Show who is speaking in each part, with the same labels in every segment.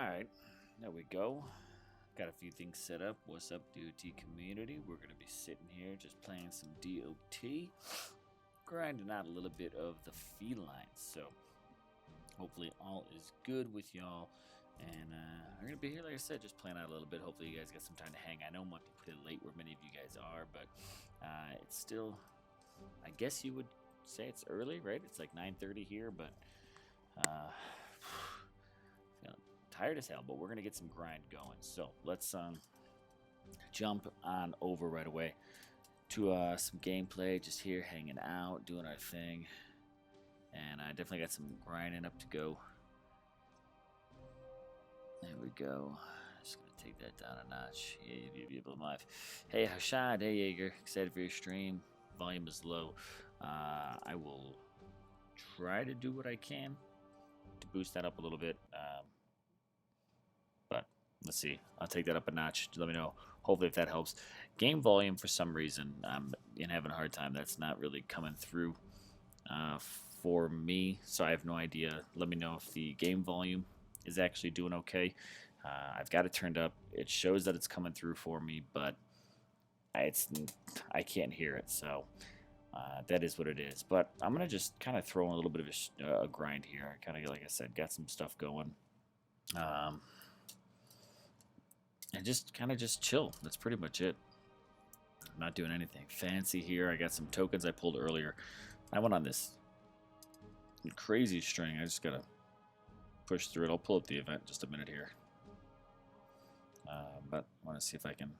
Speaker 1: Alright, there we go. Got a few things set up. What's up, DOT community? We're going to be sitting here just playing some DOT, grinding out a little bit of the Feline. So, hopefully, all is good with y'all. And I'm going to be here, like I said, just playing out a little bit. Hopefully, you guys got some time to hang. I know it might be pretty late where many of you guys are, but it's still, I guess you would say it's early, right? It's like 9:30 here, but feeling tired as hell, but we're gonna get some grind going. So let's jump on over right away to some gameplay. Just here hanging out, doing our thing, and I definitely got some grinding up to go. There we go. Just gonna take that down a notch. Yeah, I'm live. Hey Hashad, hey Jaeger, excited for your stream. Volume is low. I will try to do what I can to boost that up a little bit. But let's see. I'll take that up a notch. Let me know. Hopefully, if that helps. Game volume, for some reason, I'm having a hard time. That's not really coming through for me, so I have no idea. Let me know if the game volume is actually doing okay. I've got it turned up. It shows that it's coming through for me, but I can't hear it, so that is what it is. But I'm gonna just kind of throw in a little bit of a grind here. Kind of, like I said, got some stuff going, and just kind of just chill. That's pretty much it. I'm not doing anything fancy here. I got some tokens I pulled earlier. I went on this crazy string. I just gotta push through it. I'll pull up the event in just a minute here. But I want to see if I can.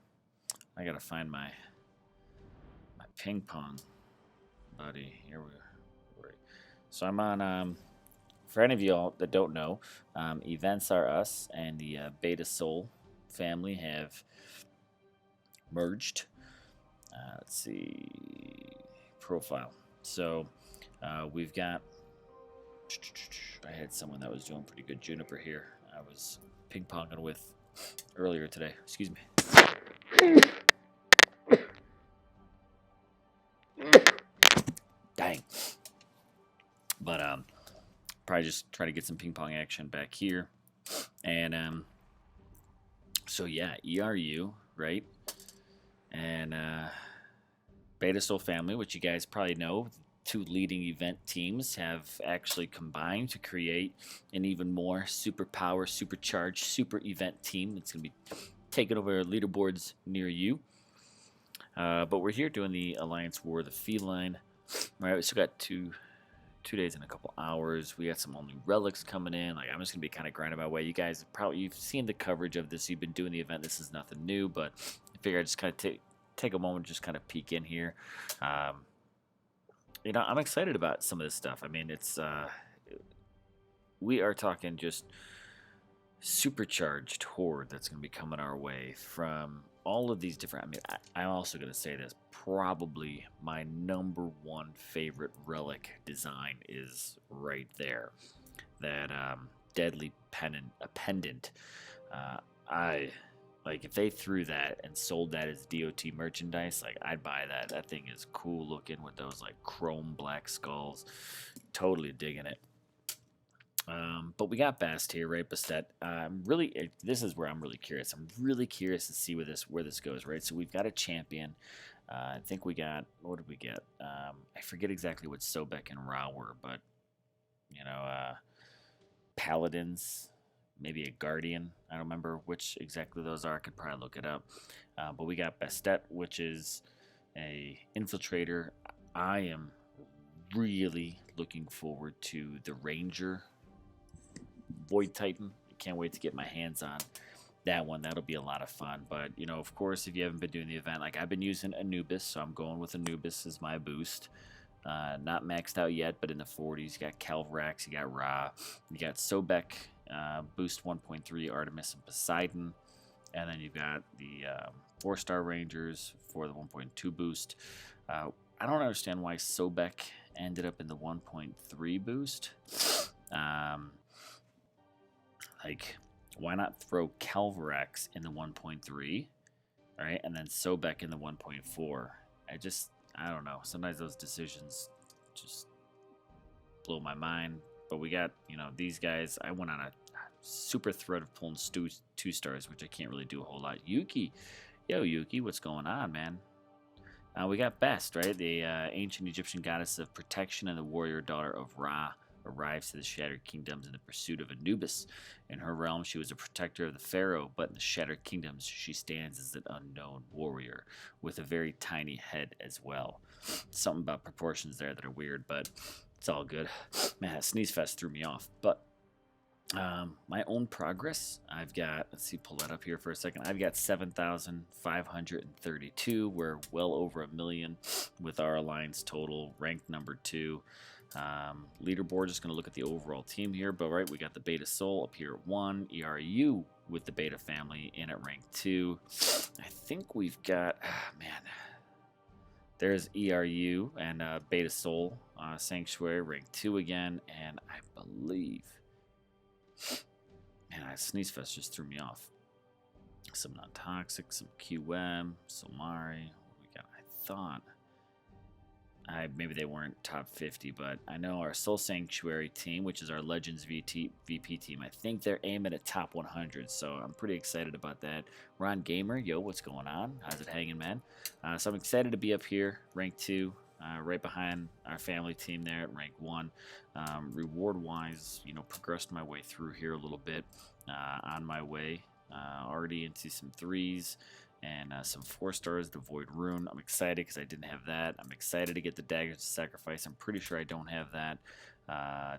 Speaker 1: I gotta find my ping pong buddy. Here we are. So I'm on. For any of y'all that don't know, Events Are Us and the Beta Soul family have merged. Let's see, profile. So we've got. I had someone that was doing pretty good Juniper here. I was ping ponging with earlier today. Excuse me. Dang. But probably just try to get some ping pong action back here. And so yeah, ERU, right? And Beta Soul Family, which you guys probably know, two leading event teams have actually combined to create an even more supercharged super event team. It's going to be taking over leaderboards near you. But we're here doing the Alliance War of the Feline. All right, we still got two days and a couple hours. We got some only relics coming in. Like, I'm just gonna be kind of grinding my way. You guys you've seen the coverage of this. You've been doing the event. This is nothing new, but I figure I just kind of take a moment, just kind of peek in here. I'm excited about some of this stuff. I mean, it's we are talking just supercharged horde that's going to be coming our way from all of these different. I mean, I'm also going to say this. Probably my number one favorite relic design is right there. That deadly pendant. I like if they threw that and sold that as DOT merchandise. Like, I'd buy that. That thing is cool looking with those like chrome black skulls. Totally digging it. But we got Bastet here, right? Bastet. This is where I'm really curious. I'm really curious to see where this goes, right? So we've got a champion. I think we got, what did we get? I forget exactly what Sobek and Ra were, but paladins, maybe a guardian. I don't remember which exactly those are. I could probably look it up. But we got Bastet, which is a infiltrator. I am really looking forward to the Ranger Void Titan. Can't wait to get my hands on that one. That'll be a lot of fun. But of course, if you haven't been doing the event, like, I've been using Anubis, so I'm going with Anubis as my boost. Not maxed out yet, but in the 40s. You got Calvarax, you got Ra, you got Sobek, boost 1.3, Artemis and Poseidon, and then you've got the 4-star Rangers for the 1.2 boost. I don't understand why Sobek ended up in the 1.3 boost. Like, why not throw Calvarax in the 1.3, right? And then Sobek in the 1.4. I don't know. Sometimes those decisions just blow my mind. But we got, these guys. I went on a super threat of pulling 2 stars, which I can't really do a whole lot. Yuki, yo Yuki, what's going on, man? We got Best, right? The ancient Egyptian goddess of protection and the warrior daughter of Ra arrives to the Shattered Kingdoms in the pursuit of Anubis. In her realm, she was a protector of the pharaoh, but in the Shattered Kingdoms, she stands as an unknown warrior with a very tiny head as well. Something about proportions there that are weird, but it's all good. Man, Sneeze Fest threw me off. But my own progress, I've got, let's see, pull that up here for a second. I've got 7,532. We're well over 1 million with our alliance total, ranked number 2. Leaderboard, just going to look at the overall team here, but right, we got the Beta Soul up here at 1, ERU with the Beta family in at rank 2. I think we've got, man, there's ERU and Beta Soul Sanctuary, rank 2 again, and I believe, man, Sneeze Fest just threw me off. Some non-toxic, some QM, Somari. We got, I thought, maybe they weren't top 50, but I know our Soul Sanctuary team, which is our Legends VP team, I think they're aiming at top 100, so I'm pretty excited about that. Ron Gamer, yo, what's going on? How's it hanging, man? So I'm excited to be up here, rank 2, right behind our family team there at rank 1. Reward-wise, you know, progressed my way through here a little bit, on my way, already into some 3s. And some 4 stars, the Void Rune. I'm excited because I didn't have that. I'm excited to get the Daggers to Sacrifice. I'm pretty sure I don't have that.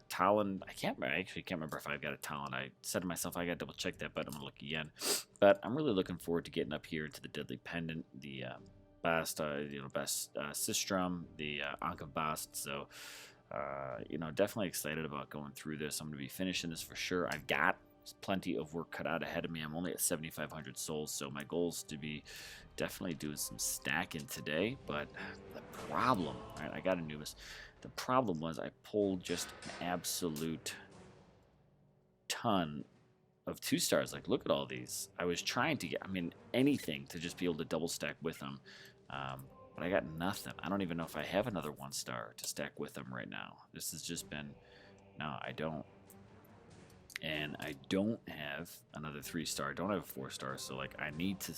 Speaker 1: Talon, I actually can't remember if I've got a Talon. I said to myself I got to double check that, but I'm going to look again. But I'm really looking forward to getting up here into the Deadly Pendant, the Bast Sistrum, the Ankh of Bast. So, you know, definitely excited about going through this. I'm going to be finishing this for sure. I've got plenty of work cut out ahead of me. I'm only at 7,500 souls, so my goal is to be definitely doing some stacking today. But the problem, right, I got Anubis. The problem was I pulled just an absolute ton of 2 stars. Like, look at all these. I was trying to get, I mean, anything to just be able to double stack with them. But I got nothing. I don't even know if I have another 1 star to stack with them right now. This has just been, no, I don't. And I don't have another 3 star. I don't have a 4 star. So like I need to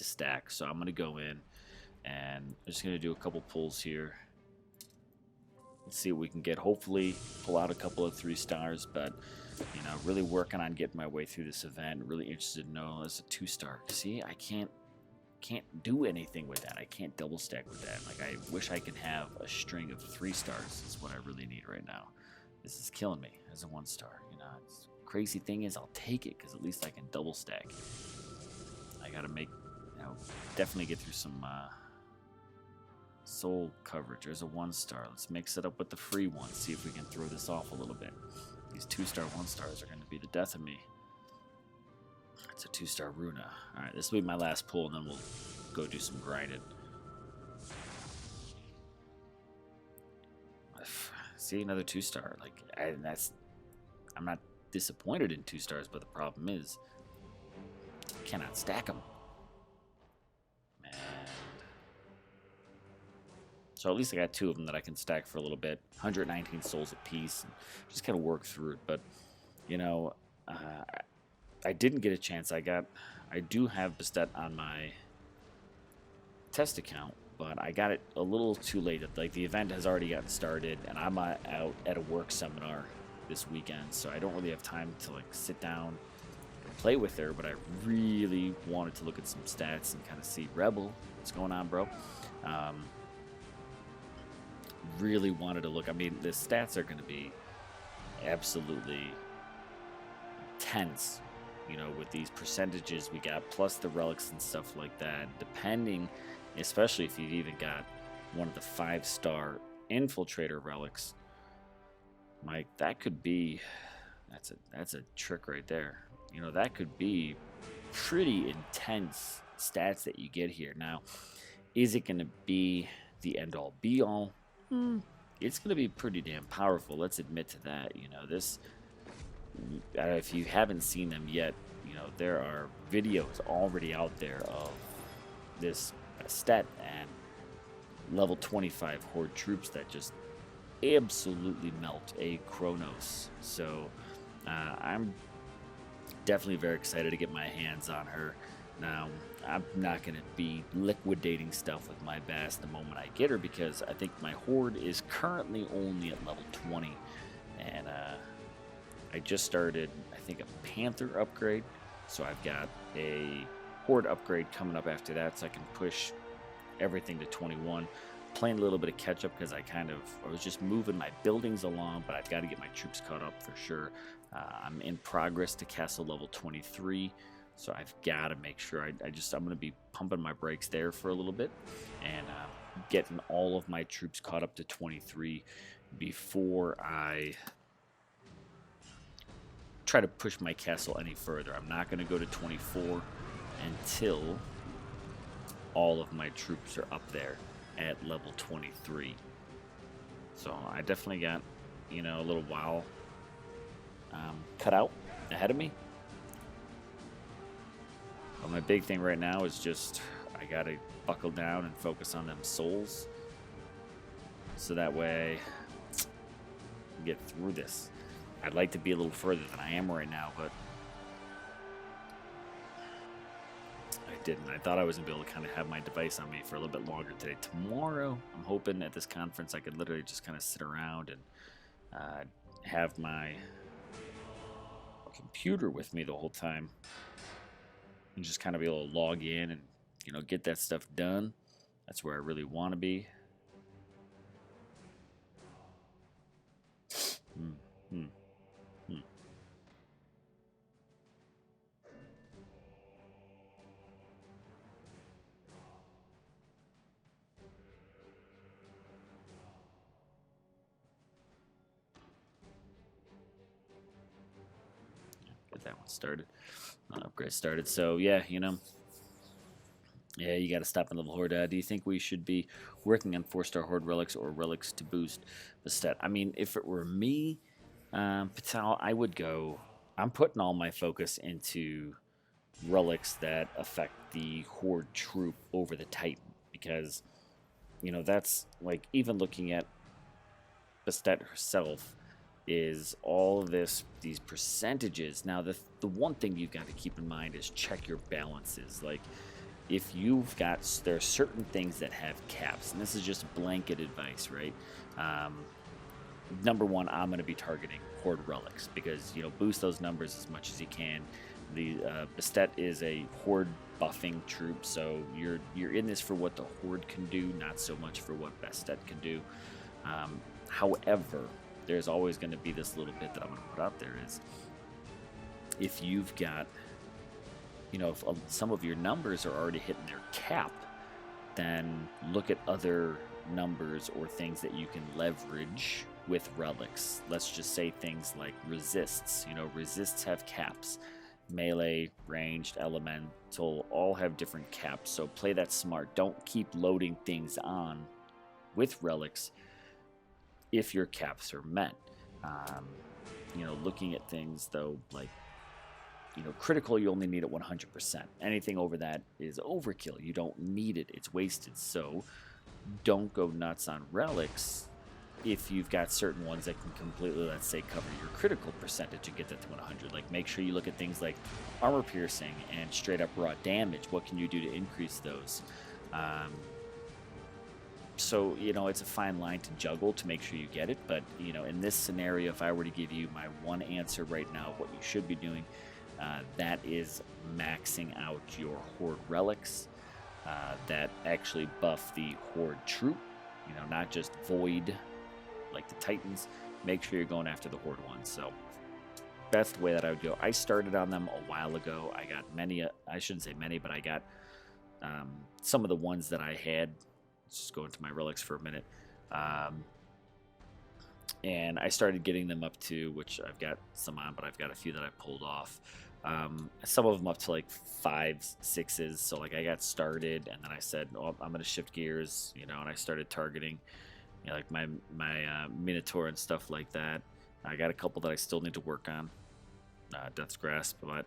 Speaker 1: stack. So I'm gonna go in and I'm just gonna do a couple pulls here. Let's see what we can get. Hopefully pull out a couple of 3 stars. But you know, really working on getting my way through this event. Really interested to know it's a 2 star. See, I can't do anything with that. I can't double stack with that. Like I wish I could have a string of 3 stars. Is what I really need right now. This is killing me as a 1 star. You know, it's, crazy thing is I'll take it because at least I can double stack. I gotta make, you know, definitely get through some soul coverage. There's a 1 star. Let's mix it up with the free one. See if we can throw this off a little bit. These 2 star 1 stars are going to be the death of me. It's a 2 star Runa. All right, this will be my last pull, and then we'll go do some grinding. See, another 2 star. Like, I'm not disappointed in 2 stars, but the problem is I cannot stack them. Man. So at least I got 2 of them that I can stack for a little bit. 119 souls apiece. And just kind of work through it. But, you know, I didn't get a chance. I do have Bastet on my test account, but I got it a little too late. Like, the event has already gotten started, and I'm out at a work seminar this weekend, so I don't really have time to like sit down and play with her. But I really wanted to look at some stats and kind of see Rebel, what's going on, bro. Really wanted to look. I mean, the stats are going to be absolutely intense, you know, with these percentages we got, plus the relics and stuff like that, depending, especially if you've even got one of the 5-star infiltrator relics. Mike, that could be, that's a trick right there. You know, that could be pretty intense stats that you get here. Now, is it going to be the end-all be-all? It's going to be pretty damn powerful. Let's admit to that. You know, this, if you haven't seen them yet, you know, there are videos already out there of this stat and level 25 horde troops that just absolutely melt a Chronos. So I'm definitely very excited to get my hands on her. Now, I'm not going to be liquidating stuff with my Bass the moment I get her, because I think my horde is currently only at level 20. And I just started, I think, a Panther upgrade. So I've got a horde upgrade coming up after that, so I can push everything to 21. Playing a little bit of catch up because I was just moving my buildings along, but I've got to get my troops caught up for sure. I'm in progress to castle level 23, so I've got to make sure I'm going to be pumping my brakes there for a little bit and getting all of my troops caught up to 23 before I try to push my castle any further. I'm not going to go to 24 until all of my troops are up there at level 23. So I definitely got, a little while cut out ahead of me. But my big thing right now is just I got to buckle down and focus on them souls, so that way I get through this. I'd like to be a little further than I am right now, but I didn't. I thought I was going to be able to kind of have my device on me for a little bit longer today. Tomorrow, I'm hoping at this conference I could literally just kind of sit around and have my computer with me the whole time and just kind of be able to log in and, get that stuff done. That's where I really want to be. Get that one started. Upgrade started. So yeah, yeah, you got to stop in level horde. Do you think we should be working on 4-star horde relics or relics to boost the stat? I mean, if it were me, Patel, I would go. I'm putting all my focus into relics that affect the horde troop over the Titan, because that's like, even looking at Bastet herself, is all these percentages. Now the one thing you've got to keep in mind is check your balances. Like, if you've got, there are certain things that have caps, and this is just blanket advice, right? Number one, I'm going to be targeting horde relics, because boost those numbers as much as you can. The Bastet is a horde buffing troop, so you're in this for what the horde can do, not so much for what Bastet can do. However, there's always going to be this little bit that I'm going to put out there is, if you've got, if some of your numbers are already hitting their cap, then look at other numbers or things that you can leverage with relics. Let's just say things like resists. Resists have caps. Melee, ranged, elemental, all have different caps. So play that smart. Don't keep loading things on with relics if your caps are met. Looking at things though, like, critical, you only need it 100%. Anything over that is overkill. You don't need it. It's wasted. So don't go nuts on relics if you've got certain ones that can completely, let's say, cover your critical percentage and get that to 100. Like, make sure you look at things like armor piercing and straight up raw damage. What can you do to increase those? So, it's a fine line to juggle to make sure you get it. But, in this scenario, if I were to give you my one answer right now of what you should be doing, that is maxing out your horde relics that actually buff the horde troop, not just void like the Titans. Make sure you're going after the horde ones. So that's the way that I would go. I started on them a while ago. I got many, I shouldn't say many, but I got some of the ones that I had. Let's just go into my relics for a minute. And I started getting them up to, which I've got some on, but I've got a few that I pulled off. Some of them up to like 5s, 6s. So like, I got started, and then I said, oh, I'm going to shift gears, and I started targeting, like my Minotaur and stuff like that. I got a couple that I still need to work on, Death's Grasp, but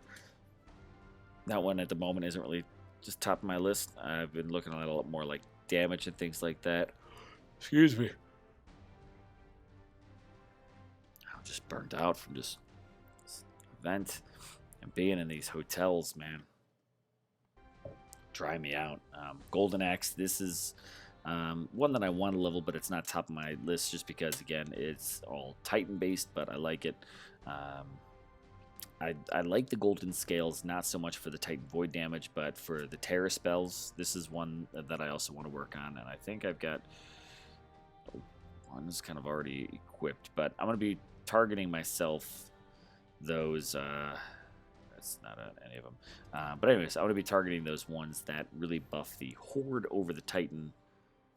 Speaker 1: that one at the moment isn't really just top of my list. I've been looking at a lot more like damage and things like that. Excuse me. I'm just burnt out from this event. And being in these hotels, man, dry me out. Golden Axe, this is one that I want to level, but it's not top of my list just because, again, it's all Titan based, but I like it. I like the golden scales, not so much for the Titan void damage, but for the terror spells. This is one that I also want to work on, and I think I've got one that's kind of already equipped, but I'm going to be targeting myself those. That's not any of them. But anyways, I want to be targeting those ones that really buff the Horde over the Titan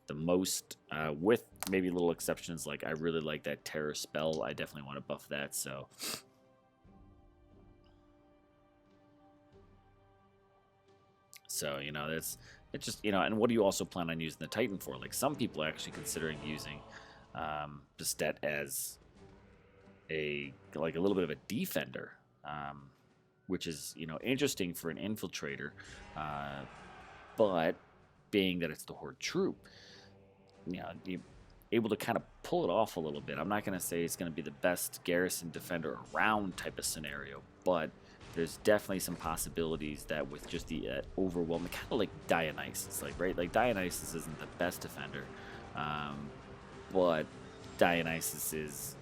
Speaker 1: the most, with maybe little exceptions. Like, I really like that terror spell. I definitely want to buff that, so... So, you know, it's just, you know, and what do you also plan on using the Titan for? Like, some people are actually considering using Bastet as a little bit of a defender, which is, you know, interesting for an infiltrator, but being that it's the Horde troop, you know, you're able to kind of pull it off a little bit. I'm not going to say it's going to be the best garrison defender around type of scenario, but there's definitely some possibilities that with just the overwhelming, kind of like Dionysus, like, right? Like, Dionysus isn't the best defender, but Dionysus is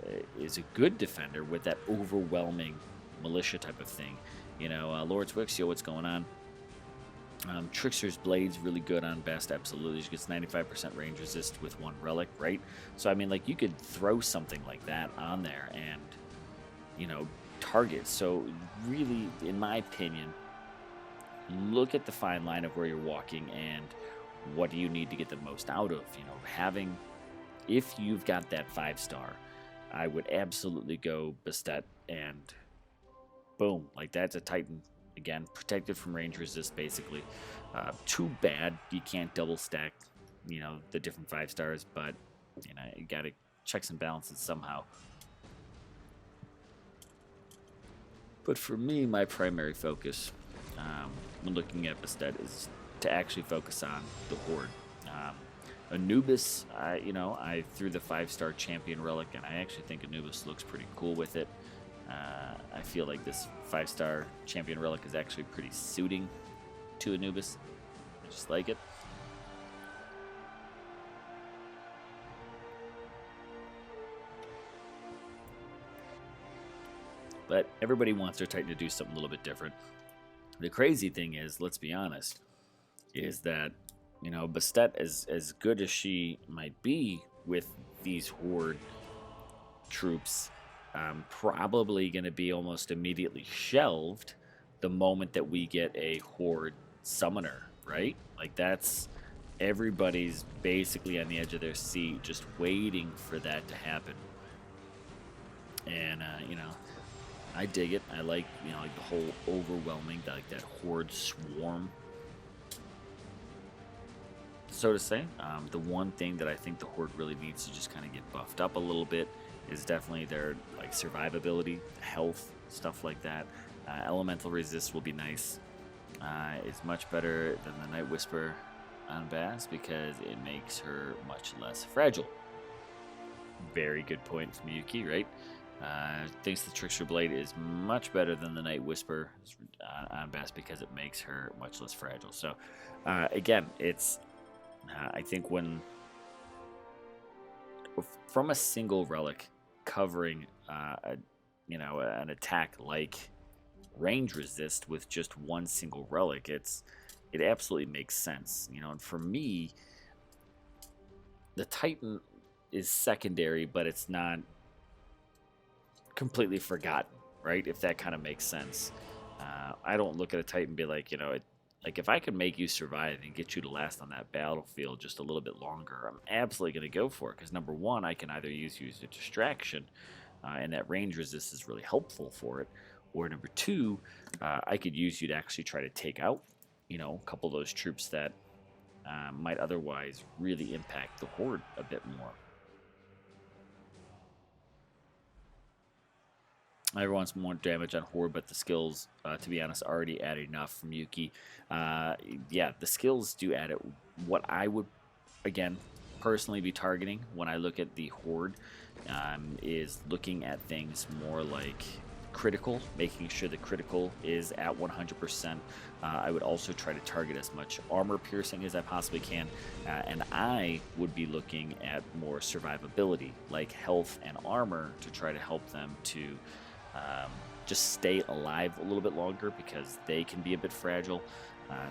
Speaker 1: a good defender with that overwhelming militia type of thing. You know, Lord Twixio, what's going on? Trickster's Blade's really good on Best, absolutely. She gets 95% range resist with one relic, right? So, I mean, like, you could throw something like that on there and, you know, target. So, really, in my opinion, look at the fine line of where you're walking and what do you need to get the most out of. You know, if you've got that 5-star, I would absolutely go Bastet and boom, like, that's a Titan. Again, protected from range resist, basically. Too bad you can't double stack, you know, the different 5-stars, but, you know, you got to checks and balances somehow. But for me, my primary focus when looking at Bastet is to actually focus on the Horde. Anubis, I threw the 5-star champion relic, and I actually think Anubis looks pretty cool with it. I feel like this 5-star champion relic is actually pretty suiting to Anubis. I just like it. But everybody wants their Titan to do something a little bit different. The crazy thing is, let's be honest, is that, you know, Bastet, as good as she might be with these Horde troops, probably going to be almost immediately shelved the moment that we get a Horde summoner, right? Like, that's everybody's basically on the edge of their seat just waiting for that to happen. And, you know, I dig it. I like, you know, like the whole overwhelming, like that Horde swarm, so to say. The one thing that I think the Horde really needs to just kind of get buffed up a little bit is definitely their, like, survivability, health, stuff like that. Elemental resist will be nice. It's much better than the Night Whisper on Bass because it makes her much less fragile. Very good point from Yuki, right? Thinks the Trickster Blade is much better than the Night Whisper on Bass because it makes her much less fragile. So, again, it's, I think when, from a single relic covering, an attack like range resist with just one single relic, it absolutely makes sense, you know. And for me, the Titan is secondary, but it's not completely forgotten, right? If that kind of makes sense. I don't look at a Titan and be like, you know, like, if I can make you survive and get you to last on that battlefield just a little bit longer, I'm absolutely going to go for it. Because number one, I can either use you as a distraction, and that range resist is really helpful for it. Or number two, I could use you to actually try to take out, you know, a couple of those troops that might otherwise really impact the Horde a bit more. Everyone's more damage on Horde, but the skills, to be honest, already add enough from Yuki. Yeah, the skills do add it. What I would, again, personally be targeting when I look at the Horde is looking at things more like critical, making sure the critical is at 100%. I would also try to target as much armor piercing as I possibly can, and I would be looking at more survivability, like health and armor, to try to help them to just stay alive a little bit longer, because they can be a bit fragile.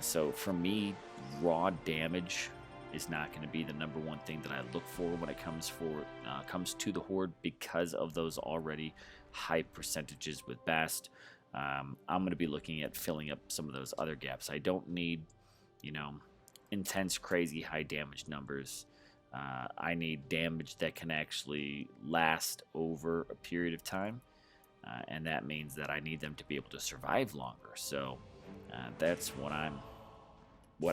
Speaker 1: So for me, raw damage is not going to be the number one thing that I look for when it comes to the horde, because of those already high percentages with Bast. I'm going to be looking at filling up some of those other gaps. I don't need, intense, crazy high damage numbers. I need damage that can actually last over a period of time, and that means that I need them to be able to survive longer. So that's what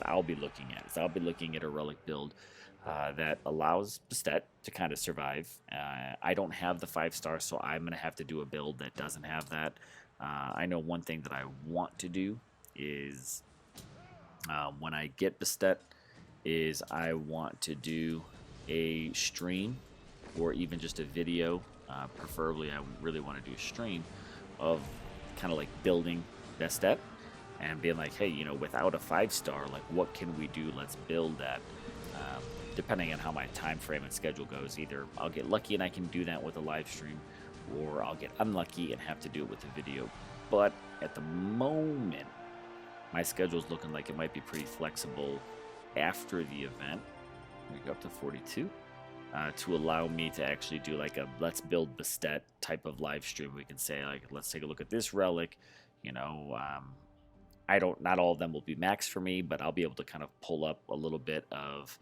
Speaker 1: I'll be looking at. Is I'll be looking at a relic build that allows Bastet to kind of survive. I don't have the 5-star, so I'm going to have to do a build that doesn't have that. I know one thing that I want to do is when I get Bastet, is I want to do a stream or even just a video. Preferably, I really want to do a stream of kind of like building Bastet and being like, hey, without a 5-star, like, what can we do? Let's build that. Depending on how my time frame and schedule goes, either I'll get lucky and I can do that with a live stream, or I'll get unlucky and have to do it with a video. But at the moment, my schedule's looking like it might be pretty flexible after the event. We go up to 42 to allow me to actually do like a let's build Bastet type of live stream. We can say, like, let's take a look at this relic. Not all of them will be max for me, but I'll be able to kind of pull up a little bit of,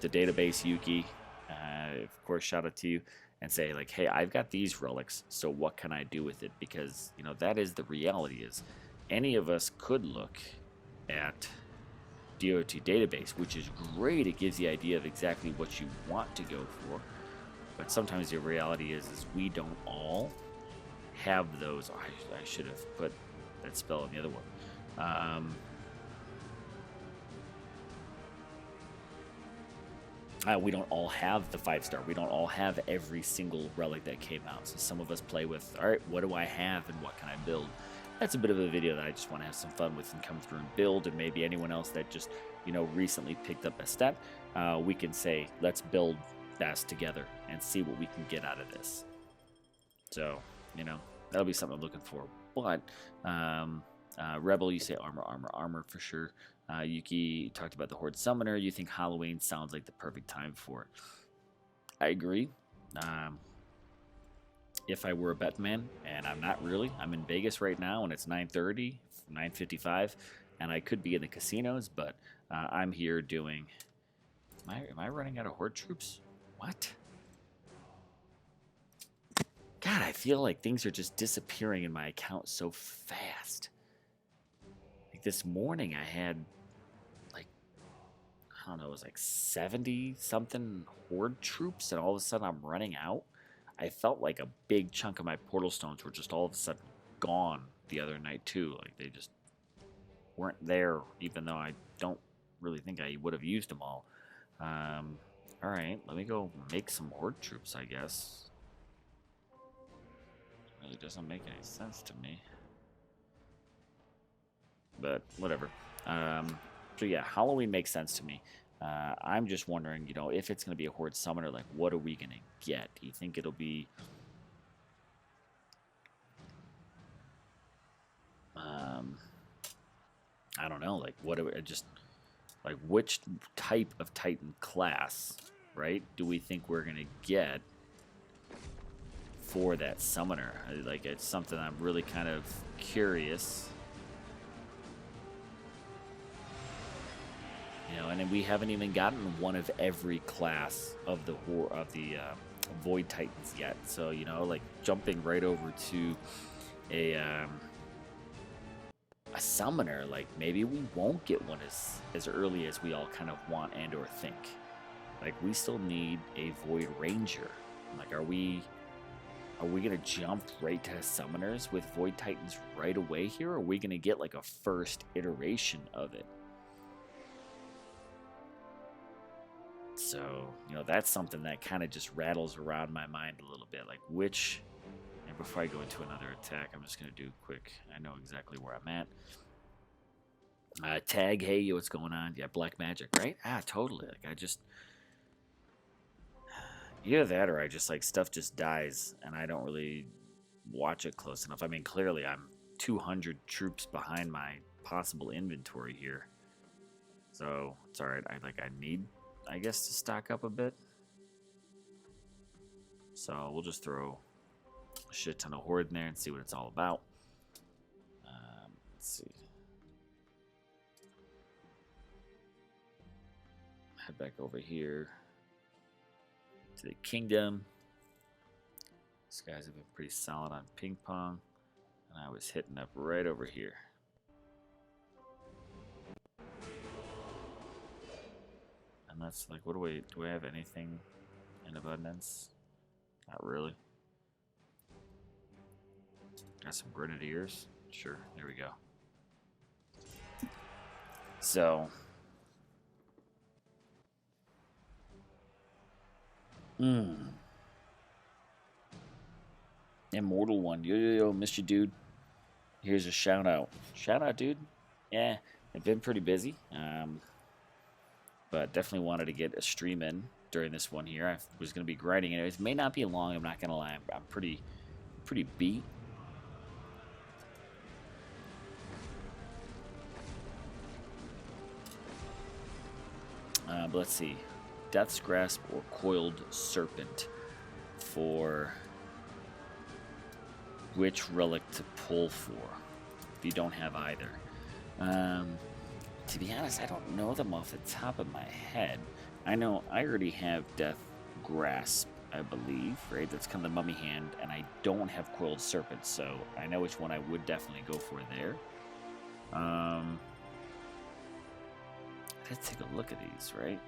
Speaker 1: the database, Yuki, of course, shout out to you, and say, like, hey, I've got these relics, so what can I do with it? Because, that is the reality. Is any of us could look at DOT database, which is great. It gives the idea of exactly what you want to go for, but sometimes the reality is we don't all have those. I should have put that spell on the other one. We don't all have the 5-star. We don't all have every single relic that came out. So some of us play with, all right, what do I have and what can I build? That's a bit of a video that I just want to have some fun with and come through and build. And maybe anyone else that just, recently picked up a stat, we can say, let's build Bast together and see what we can get out of this. So, that'll be something I'm looking for. But Rebel, you say armor for sure. Yuki talked about the Horde Summoner. You think Halloween sounds like the perfect time for it. I agree. If I were a bet man, and I'm not really. I'm in Vegas right now, and it's 9:30, 9:55, and I could be in the casinos, but I'm here doing... Am I running out of Horde troops? What? God, I feel like things are just disappearing in my account so fast. Like this morning I had, like, I don't know, it was like 70-something Horde troops, and all of a sudden I'm running out. I felt like a big chunk of my portal stones were just all of a sudden gone the other night too. Like they just weren't there, even though I don't really think I would have used them all. Alright, let me go make some Horde troops, I guess. Really doesn't make any sense to me, but whatever. So yeah, Halloween makes sense to me. I'm just wondering, if it's going to be a Horde Summoner, like, what are we going to get? Do you think it'll be... I don't know, like, what do we... Just, like, which type of Titan class, right, do we think we're going to get for that Summoner? Like, it's something I'm really kind of curious. And then we haven't even gotten one of every class of the Void Titans yet. So, like jumping right over to a Summoner, like maybe we won't get one as early as we all kind of want and or think. Like we still need a Void Ranger. Like, are we gonna jump right to Summoners with Void Titans right away here? Or are we gonna get like a first iteration of it? So, that's something that kind of just rattles around my mind a little bit. Like, which And before I go into another attack, I'm just going to do quick. I know exactly where I'm at. Tag, hey, what's going on? Yeah, black magic, right? Ah, totally. Like, I just... Either that or I just, like, stuff just dies, and I don't really watch it close enough. I mean, clearly I'm 200 troops behind my possible inventory here. So, it's alright. I need, I guess, to stock up a bit. So, we'll just throw a shit ton of horde in there and see what it's all about. Let's see. Head back over here to the kingdom. These guys have been pretty solid on ping pong, and I was hitting up right over here. And that's like, what do we have anything in abundance? Not really. Got some grenadiers. Sure, there we go. So, Immortal one. Yo, missed you, dude. Here's a shout out. Shout out, dude. Yeah, I've been pretty busy. But definitely wanted to get a stream in during this one here. I was going to be grinding it. It may not be long, I'm not going to lie. I'm pretty beat. But let's see. Death's Grasp or Coiled Serpent for which relic to pull for if you don't have either. To be honest, I don't know them off the top of my head. I know I already have Death Grasp, I believe, right? That's kind of the mummy hand, and I don't have Coiled Serpent, so I know which one I would definitely go for there. Let's take a look at these, right?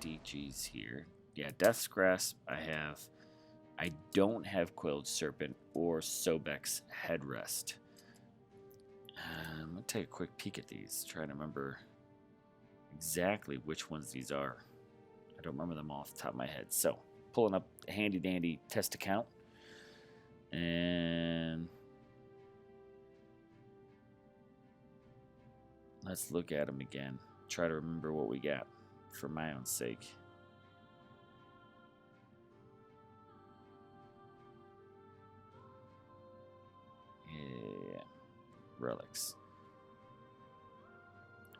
Speaker 1: DGs here. Yeah, Death's Grasp I have. I don't have Coiled Serpent or Sobek's Headrest. I'm going to take a quick peek at these, try to remember exactly which ones these are. I don't remember them off the top of my head. So, pulling up a handy dandy test account. And let's look at them again. Try to remember what we got for my own sake. Yeah. Relics.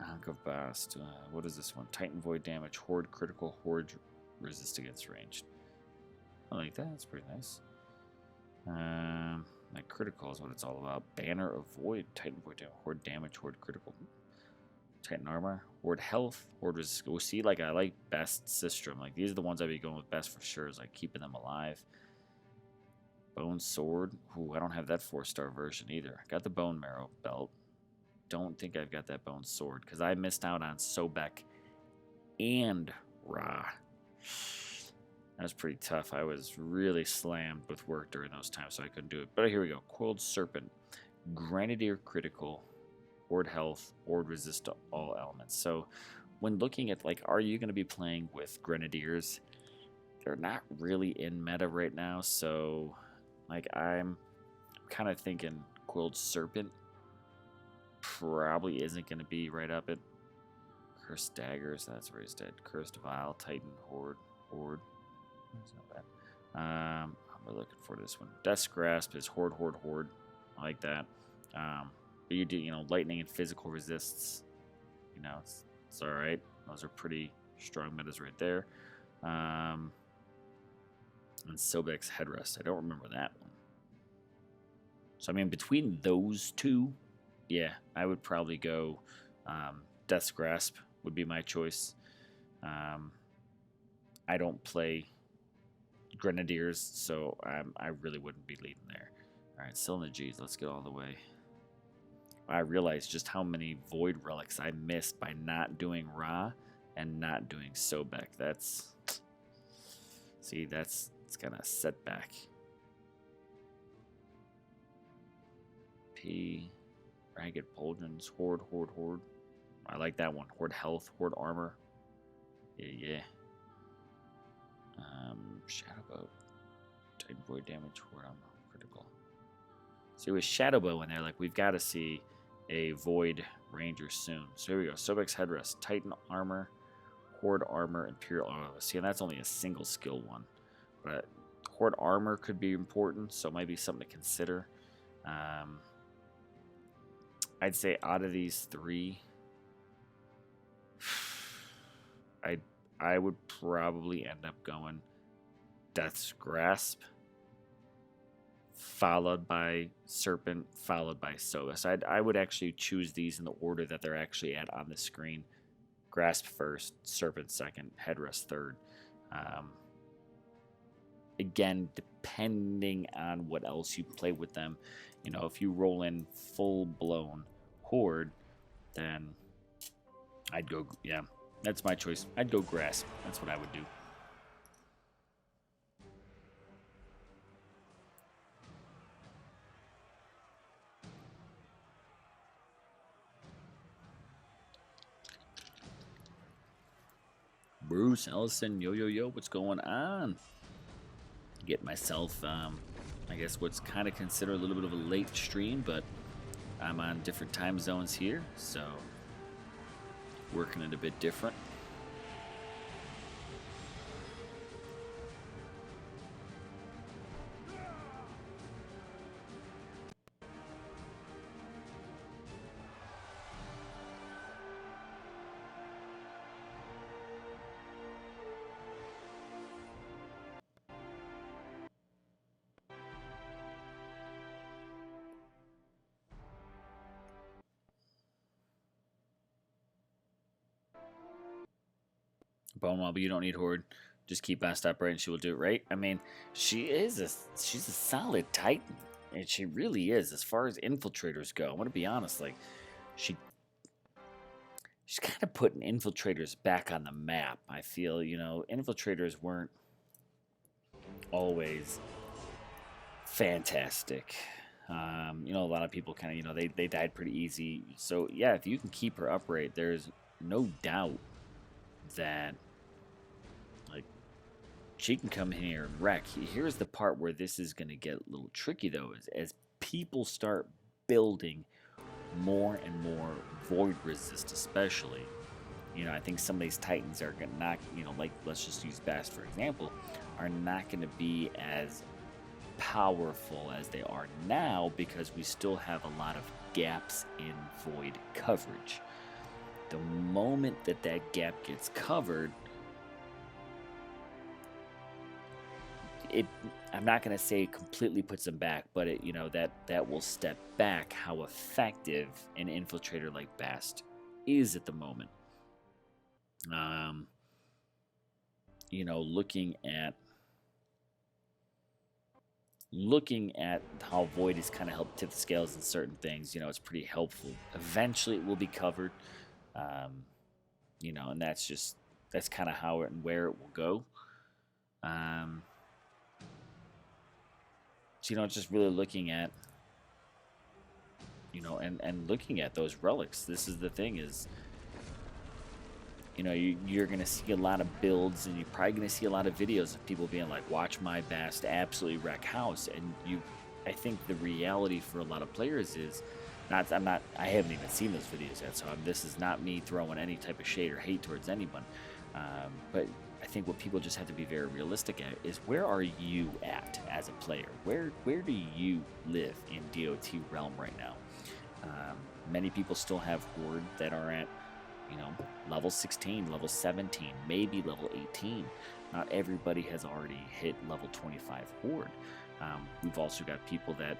Speaker 1: Ankh of Bast. What is this one? Titan Void damage, Horde critical, Horde resist against ranged. I like that. That's pretty nice. Like critical is what it's all about. Banner of Void, Titan Void damage, Horde damage, Horde critical. Titan armor, Horde health, Horde resist. We'll see. Like I like best Sistrum. Like these are the ones I'd be going with best for sure. Is like keeping them alive. Bone sword. Ooh, I don't have that 4-star version either. Got the bone marrow belt. Don't think I've got that bone sword because I missed out on Sobek and Ra. That was pretty tough. I was really slammed with work during those times, so I couldn't do it. But here we go. Coiled Serpent, Grenadier critical, Horde health, Horde resist to all elements. So when looking at like, are you going to be playing with Grenadiers? They're not really in meta right now, so like I'm kind of thinking Coiled Serpent probably isn't going to be right up at Cursed Daggers. That's where he's dead. Cursed Vial, Titan, Horde. That's not bad. I'm really looking for this one. Death's Grasp is Horde. I like that. But you do, lightning and physical resists. It's all right. Those are pretty strong metas right there. And Sobek's Headrest. I don't remember that one. So, I mean, between those two, yeah, I would probably go Death's Grasp would be my choice. I don't play Grenadiers, so I really wouldn't be leading there. All right, still in the G's. Let's get all the way. I realized just how many Void Relics I missed by not doing Ra and not doing Sobek. It's kind of a setback. P, Ragged Pauldrons, Horde. I like that one. Horde health, Horde armor. Yeah. Shadow Boat, Titan Void damage, Horde armor, practical. So with Shadowbow in there, like, we've got to see a Void Ranger soon. So here we go. Sobek's Headrest, Titan Armor, Horde Armor, Imperial Armor. See, and that's only a single skill one. But Horde Armor could be important, so it might be something to consider. I'd say out of these three, I would probably end up going Death's Grasp, followed by Serpent, followed by Sobek. So I would actually choose these in the order that they're actually at on the screen. Grasp first, Serpent second, Headrest third. Again, depending on what else you play with them. You know, if you roll in full-blown Horde, then I'd go, yeah, that's my choice. I'd go Grasp. That's what I would do. Bruce, Ellison, yo, what's going on? Get myself, I guess what's kind of considered a little bit of a late stream, but I'm on different time zones here, so working it a bit different. Bonewell, but you don't need Horde. Just keep Bastet upright and she will do it right. I mean, she's a solid Titan. And she really is. As far as infiltrators go, I want to be honest, like, she's kind of putting infiltrators back on the map. I feel, you know, infiltrators weren't always fantastic. You know, a lot of people kind of, you know, they died pretty easy. So, yeah, if you can keep her upright, there's no doubt that, like, she can come in here and wreck. Here's the part where this is going to get a little tricky, though, is as people start building more and more void resist, especially, you know, I think some of these Titans are going to not, you know, like, let's just use Bast for example, are not going to be as powerful as they are now because we still have a lot of gaps in void coverage. The moment that gap gets covered, I'm not going to say it completely puts them back, but it, you know, that will step back how effective an infiltrator like Bast is at the moment. You know, looking at how Void has kind of helped tip the scales in certain things, you know, it's pretty helpful. Eventually it will be covered, you know, and that's kind of how it and where it will go. So, you know, just really looking at, you know, and looking at those relics. This is the thing is, you know, you're going to see a lot of builds, and you're probably going to see a lot of videos of people being like, watch my Bast absolutely wreck house. And I think the reality for a lot of players is, I haven't even seen those videos yet, so this is not me throwing any type of shade or hate towards anyone. But I think what people just have to be very realistic at is, where are you at as a player? Where do you live in DOT realm right now? Many people still have Horde that are at, you know, level 16, level 17, maybe level 18. Not everybody has already hit level 25 Horde. We've also got people that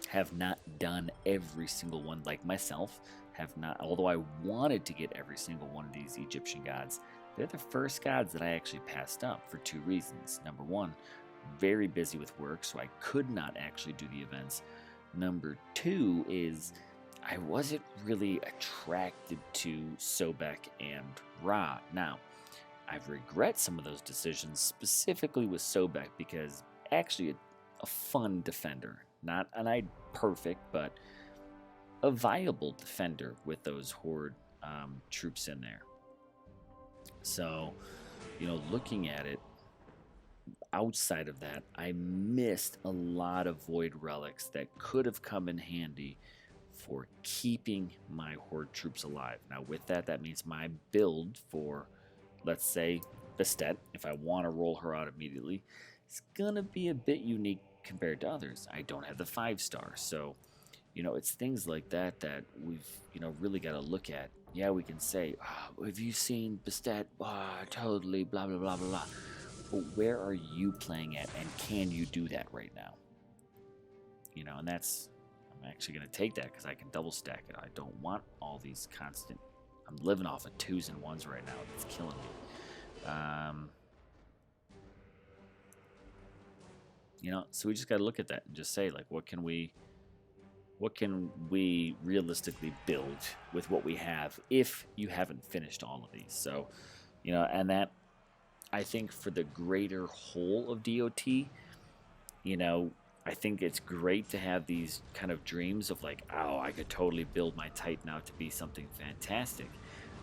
Speaker 1: have not done every single one, like myself, have not, although I wanted to get every single one of these Egyptian gods. They're the first gods that I actually passed up for two reasons. Number one, very busy with work, so I could not actually do the events. Number two is I wasn't really attracted to Sobek and Ra. Now, I regret some of those decisions, specifically with Sobek, because actually a fun defender. Not an perfect, but a viable defender with those Horde troops in there. So, you know, looking at it, outside of that, I missed a lot of void relics that could have come in handy for keeping my horde troops alive. Now, with that, that means my build for, let's say, Bastet, if I want to roll her out immediately, it's gonna be a bit unique compared to others. I don't have the 5-star, so it's things like that that we've really got to look at. Yeah, we can say, oh, have you seen Bastet? Oh, totally, blah blah blah blah blah. But where are you playing at, and can you do that right now? And that's, I'm actually going to take that because I can double stack it. I don't want all these constant. I'm living off of 2s and 1s right now. It's killing me. So we just got to look at that and just say, like, what can we realistically build with what we have if you haven't finished all of these? So, and that, I think for the greater whole of DOT, I think it's great to have these kind of dreams of like, oh, I could totally build my Titan out to be something fantastic.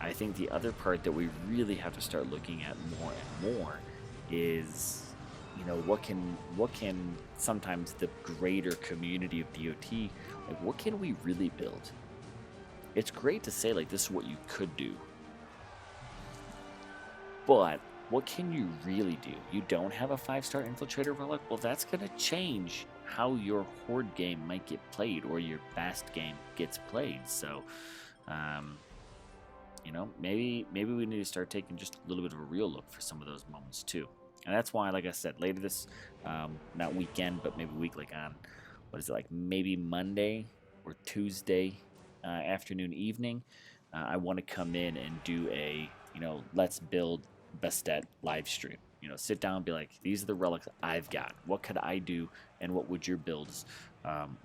Speaker 1: I think the other part that we really have to start looking at more and more is, what can sometimes the greater community of DOT, like, what can we really build? It's great to say, like, this is what you could do, but what can you really do? You don't have a 5-star infiltrator relic? Well, that's going to change how your horde game might get played, or your Bast game gets played. So, maybe we need to start taking just a little bit of a real look for some of those moments too. And that's why, like I said, later this, not weekend, but maybe week, like on, maybe Monday or Tuesday afternoon, evening, I want to come in and do a, let's build Bastet live stream. Sit down and be like, these are the relics I've got. What could I do, and what would your builds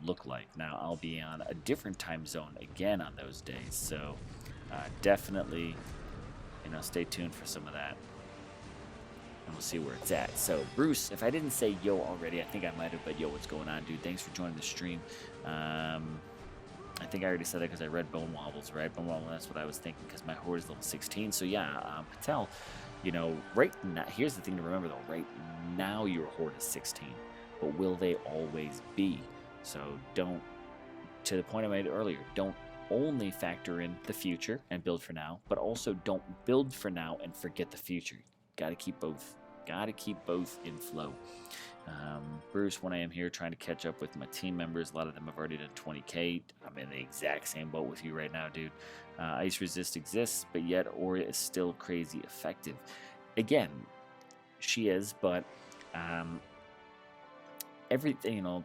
Speaker 1: look like? Now, I'll be on a different time zone again on those days, so definitely, stay tuned for some of that. And we'll see where it's at. So, Bruce, if I didn't say yo already, I think I might have, but yo, what's going on, dude? Thanks for joining the stream. I think I already said that because I read Bone Wobbles, right? Bone Wobble, that's what I was thinking, because my horde is level 16. So, yeah, Patel, right now, here's the thing to remember, though. Right now, your horde is 16. But will they always be? So, don't, to the point I made earlier, don't only factor in the future and build for now, but also don't build for now and forget the future. Got to keep both. Got to keep both in flow. Bruce, when I am here trying to catch up with my team members, a lot of them have already done 20K. I'm in the exact same boat with you right now, dude. Ice Resist exists, but yet Aura is still crazy effective. Again, she is, but everything,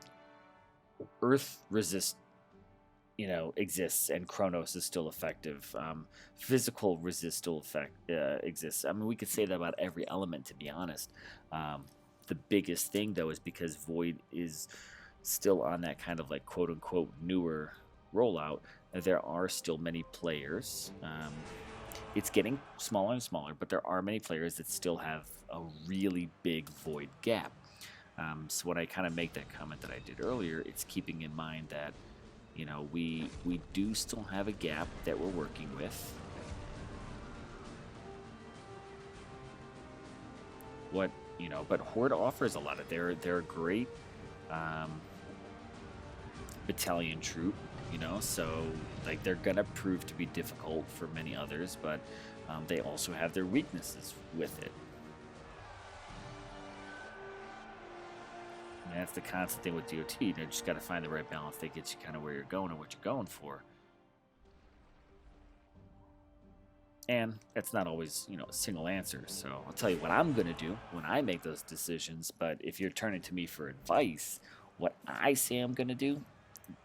Speaker 1: Earth Resist, exists, and Chronos is still effective. Physical resist still exists. I mean, we could say that about every element, to be honest. The biggest thing, though, is because Void is still on that kind of like quote-unquote newer rollout, there are still many players. It's getting smaller and smaller, but there are many players that still have a really big Void gap. So when I kind of make that comment that I did earlier, it's keeping in mind that we do still have a gap that we're working with. But Horde offers a lot of, they're a great battalion troop, so like they're gonna prove to be difficult for many others, but they also have their weaknesses with it. And that's the constant thing with DOT. You just got to find the right balance that gets you kind of where you're going and what you're going for. And that's not always, a single answer. So I'll tell you what I'm going to do when I make those decisions. But if you're turning to me for advice, what I say I'm going to do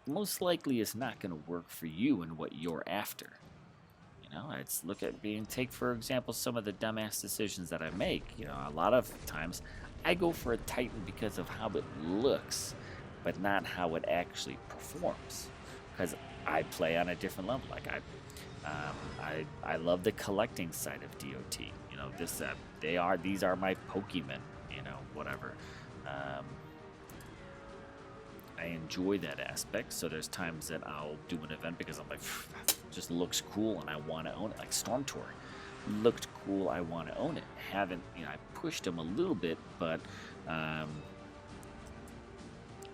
Speaker 1: most likely is not going to work for you and what you're after. It's look at take, for example, some of the dumbass decisions that I make. A lot of times I go for a Titan because of how it looks, but not how it actually performs. Because I play on a different level. Like I love the collecting side of DOT. These are my Pokemon. Whatever. I enjoy that aspect. So there's times that I'll do an event because I'm like, just looks cool and I want to own it. Like Storm Tour. looked cool, I want to own it. Haven't, you know, I pushed him a little bit, but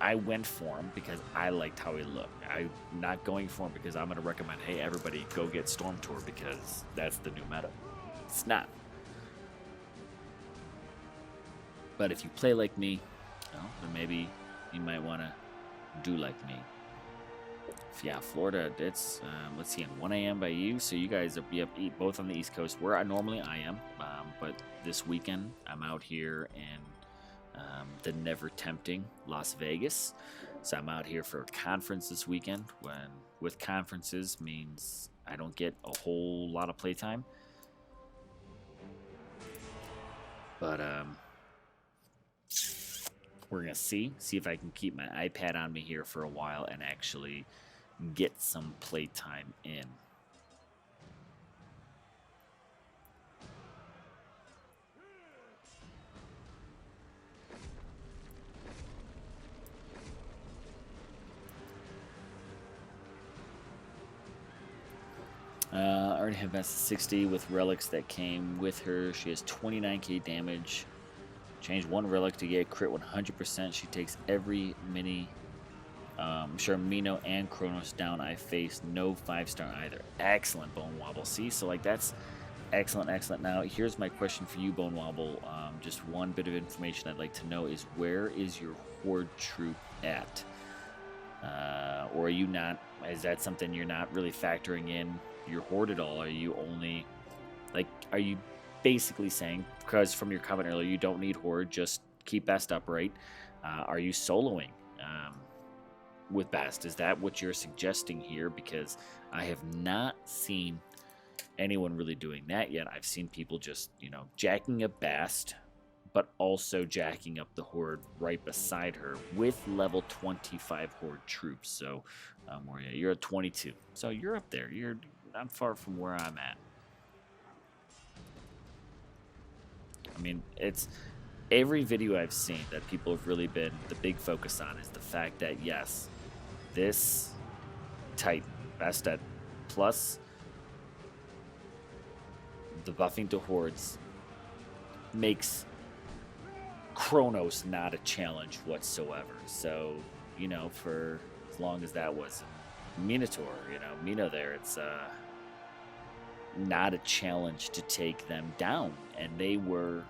Speaker 1: I went for him because I liked how he looked. I'm not going for him because I'm going to recommend, hey, everybody go get Storm Tour because that's the new meta. It's not. But if you play like me, well, then maybe you might want to do like me. Yeah, Florida, it's, let's see, at 1 a.m. by you. So you guys are both on the East Coast, where normally I am. But this weekend, I'm out here in the never tempting Las Vegas. So I'm out here for a conference this weekend. When with conferences means I don't get a whole lot of playtime. But we're gonna see if I can keep my iPad on me here for a while and actually get some playtime in. I already have Bastet 60 with relics that came with her. She has 29k damage. Change one relic to get crit 100%. She takes every mini, sure, Mino and Kronos down I face. No 5-star either. Excellent, Bone Wobble. See, so like that's excellent, excellent. Now, here's my question for you, Bone Wobble. Just one bit of information I'd like to know is where is your Horde troop at? Or are you not, is that something you're not really factoring in your Horde at all? Are you only, like, are you basically saying, because from your comment earlier, you don't need Horde, just keep Best upright. Are you soloing with Best? Is that what you're suggesting here? Because I have not seen anyone really doing that yet. I've seen people just, you know, jacking up Bast, but also jacking up the Horde right beside her with level 25 Horde troops. So, you're at 22. So you're up there. You're not far from where I'm at. I mean, it's every video I've seen that people have really been the big focus on is the fact that, yes, this Titan, Bastet, plus the buffing to Hordes makes Kronos not a challenge whatsoever. So, you know, for as long as that was Minotaur, you know, Mino there, it's not a challenge to take them down. And they were,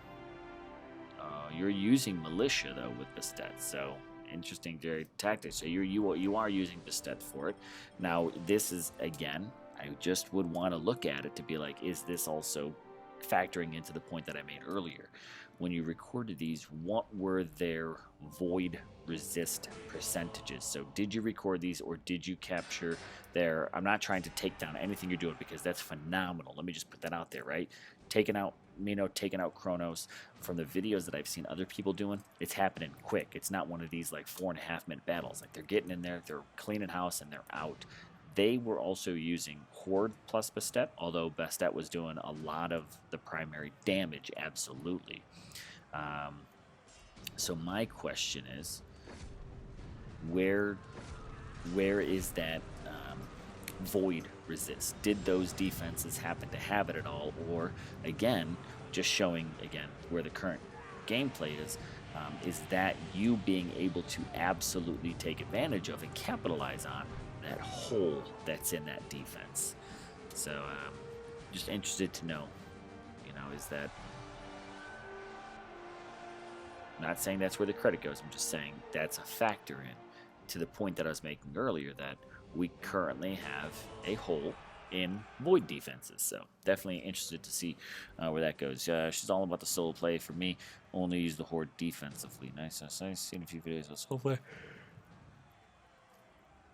Speaker 1: you're using Militia though with Bastet, so interesting tactics. So you are using Bastet for it. Now this is, again, I just would want to look at it to be like, is this also factoring into the point that I made earlier? When you recorded these, what were their void resist percentages? So did you record these, or did you capture their, I'm not trying to take down anything you're doing because that's phenomenal. Let me just put that out there, right? Taking out Mino, taking out Kronos. From the videos that I've seen other people doing, it's happening quick. It's not one of these like 4.5-minute battles. Like they're getting in there, they're cleaning house, and they're out. They were also using Horde plus Bastet, although Bastet was doing a lot of the primary damage, absolutely. So my question is, where is that void resist? Did those defenses happen to have it at all? Or, again, just showing, again, where the current gameplay is that you being able to absolutely take advantage of and capitalize on that hole that's in that defense? So, just interested to know, you know, is that, not saying that's where the credit goes, I'm just saying that's a factor in to the point that I was making earlier, that we currently have a hole in void defenses. So definitely interested to see where that goes. She's all about the solo play. For me, only use the Horde defensively. Nice. I've seen a few videos of solo play.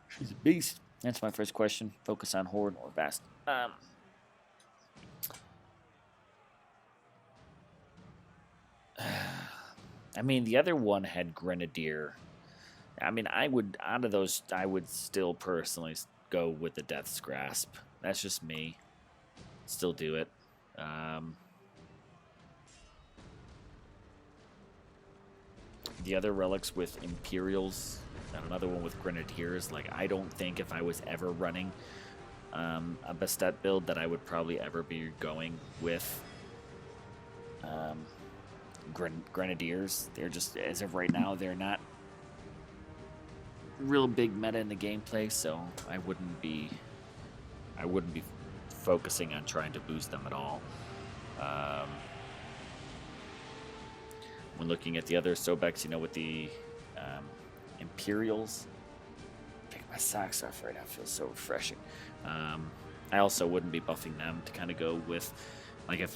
Speaker 1: She's a beast. That's my first question. Focus on Horde or Bast. I mean, the other one had Grenadier. I mean, I would, out of those, I would still personally go with the Death's Grasp. That's just me. Still do it. The other relics with Imperials, and another one with Grenadiers, like, I don't think if I was ever running a Bastet build that I would probably ever be going with Grenadiers. They're just, as of right now, they're not real big meta in the gameplay, so I wouldn't be focusing on trying to boost them at all. When looking at the other Sobex, with the Imperials, pick my socks off right now. It feels so refreshing. I also wouldn't be buffing them to kind of go with, like,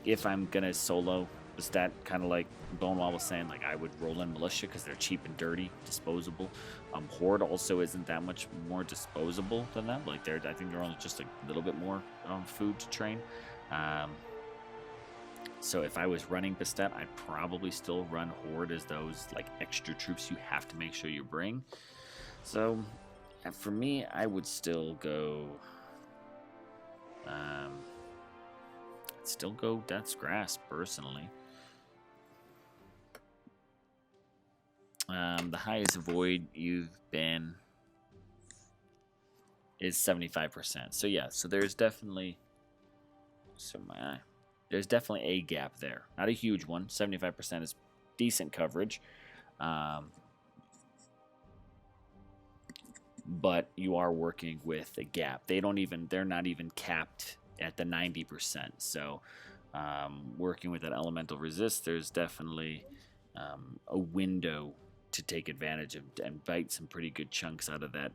Speaker 1: if I'm gonna solo, is that kind of like Bonewall was saying, like I would roll in Militia because they're cheap and dirty, disposable. Horde also isn't that much more disposable than them. Like I think they're only just a little bit more food to train. So if I was running Bastet, I'd probably still run Horde as those like extra troops you have to make sure you bring. So for me, I would still go. Death's Grasp personally. The highest void you've been is 75%. So yeah, so there's definitely there's definitely a gap there. Not a huge one. 75% is decent coverage. But you are working with a gap. They're not even capped at the 90%. So working with that elemental resist, there's definitely a window to take advantage of and bite some pretty good chunks out of that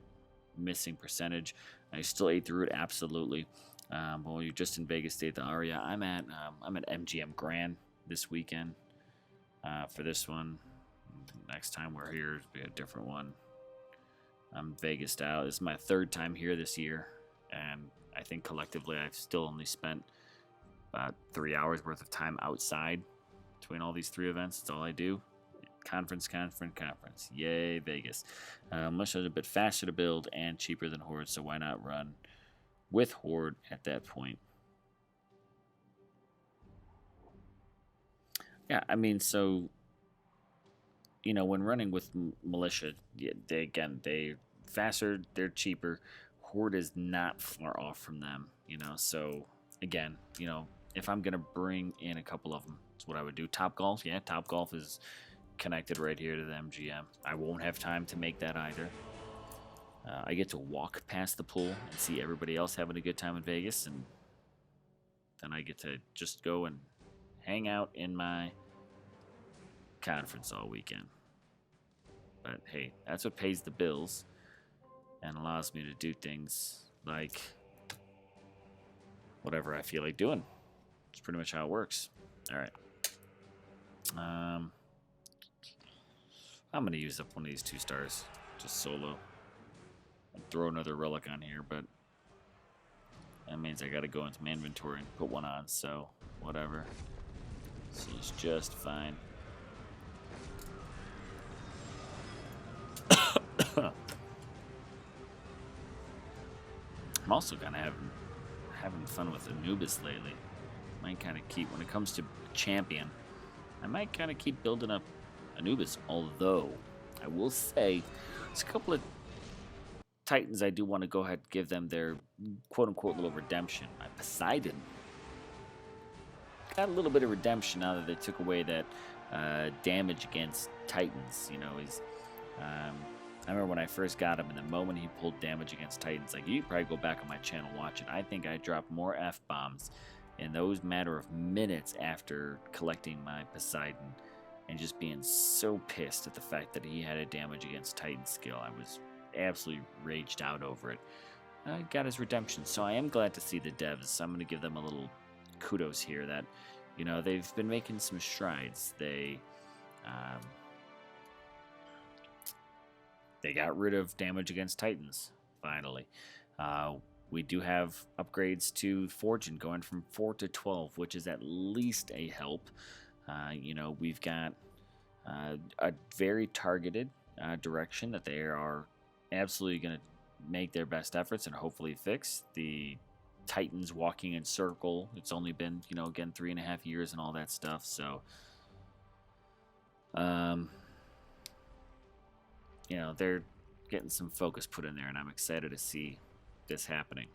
Speaker 1: missing percentage. I still ate through it, absolutely. Well, you're just in Vegas State, the Aria. I'm at MGM Grand this weekend for this one. Next time we're here, it'll be a different one. I'm Vegased out. This is my third time here this year, and I think collectively I've still only spent about 3 hours worth of time outside between all these 3 events. That's all I do. Conference. Yay, Vegas. Militia's a bit faster to build and cheaper than Horde, so why not run with Horde at that point? Yeah, I mean, so, when running with Militia, they're faster, they're cheaper. Horde is not far off from them, so, again, if I'm going to bring in a couple of them, that's what I would do. Topgolf, yeah, Topgolf is connected right here to the MGM. I won't have time to make that either. I get to walk past the pool and see everybody else having a good time in Vegas, and then I get to just go and hang out in my conference all weekend. But hey, that's what pays the bills and allows me to do things like whatever I feel like doing. It's pretty much how it works. All right. I'm going to use up one of these 2 stars, just solo. I'll throw another relic on here, but that means I got to go into my inventory and put one on, so whatever. Seems just fine. I'm also kind of having fun with Anubis lately. Might kind of keep, when it comes to champion, I might kind of keep building up Anubis, although I will say there's a couple of Titans I do want to go ahead and give them their quote-unquote little redemption. My Poseidon got a little bit of redemption now that they took away that damage against Titans. I remember when I first got him, and the moment he pulled damage against Titans, like, you probably go back on my channel, watch it. I think I dropped more F-bombs in those matter of minutes after collecting my Poseidon and just being so pissed at the fact that he had a damage against Titan skill. I was absolutely raged out over it. I got his redemption, so I am glad to see the devs. I'm going to give them a little kudos here that, they've been making some strides. They got rid of damage against Titans, finally. We do have upgrades to Fortune going from 4 to 12, which is at least a help. We've got a very targeted direction that they are absolutely going to make their best efforts and hopefully fix. The Titans walking in circle, it's only been, again, 3.5 years and all that stuff. So, they're getting some focus put in there, and I'm excited to see this happening.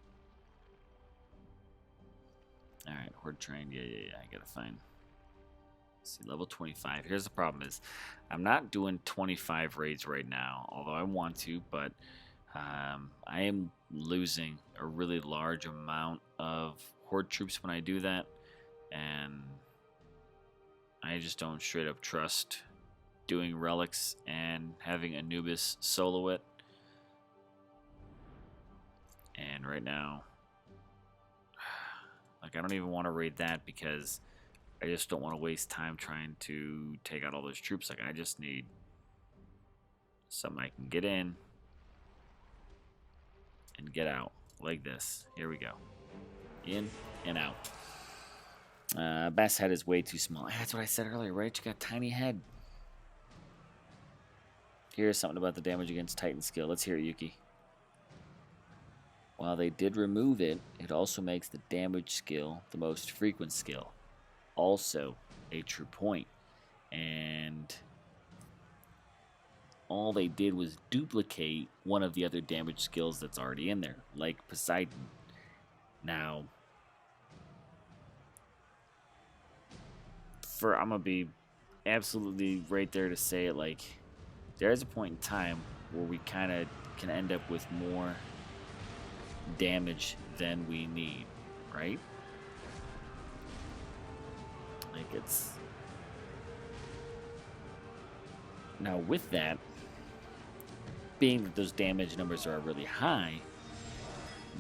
Speaker 1: All right, horde train. Yeah. I gotta find. Let's see, level 25. Here's the problem: is I'm not doing 25 raids right now, although I want to, but I am losing a really large amount of horde troops when I do that, and I just don't straight up trust doing relics and having Anubis solo it. And right now, like, I don't even want to raid that because I just don't want to waste time trying to take out all those troops. Like, I just need something I can get in and get out like this. Here we go. In and out. Bass head is way too small. That's what I said earlier, right? You got tiny head. Here's something about the damage against Titan skill. Let's hear it, Yuki. While they did remove it, it also makes the damage skill the most frequent skill. Also a true point. And all they did was duplicate one of the other damage skills that's already in there, like Poseidon. Now, I'm gonna be absolutely right there to say it, like, there's a point in time where we kind of can end up with more damage than we need, right? Like, it's... Now, with that, being that those damage numbers are really high,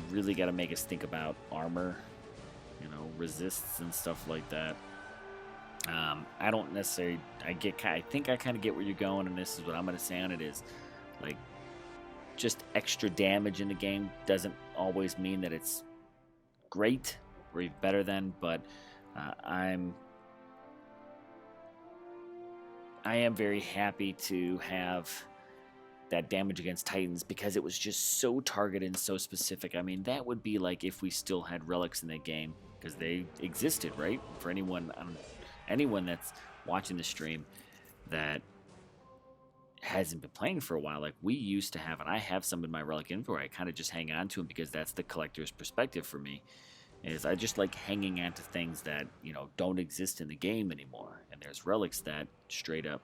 Speaker 1: really got to make us think about armor, you know, resists and stuff like that. I don't necessarily... I think I kind of get where you're going, and this is what I'm going to say on it is, like, just extra damage in the game doesn't always mean that it's great or even better than, but I am very happy to have that damage against Titans because it was just so targeted and so specific. I mean, that would be like if we still had relics in the game, because they existed, right? For anyone that's watching the stream that hasn't been playing for a while, like we used to have, and I have some in my relic inventory. I kind of just hang on to them because that's the collector's perspective for me. Is I just like hanging on to things that, you know, don't exist in the game anymore. And there's relics that straight up,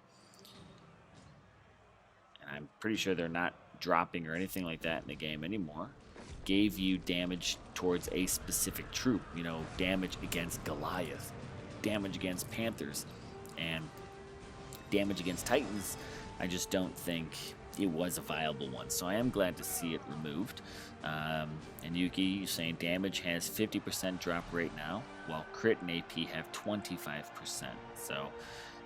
Speaker 1: and I'm pretty sure they're not dropping or anything like that in the game anymore, gave you damage towards a specific troop. You know, damage against Goliath, damage against Panthers, and damage against Titans. I just don't think it was a viable one. So I am glad to see it removed. And Yuki, you're saying damage has 50% drop rate now, while crit and AP have 25%. So,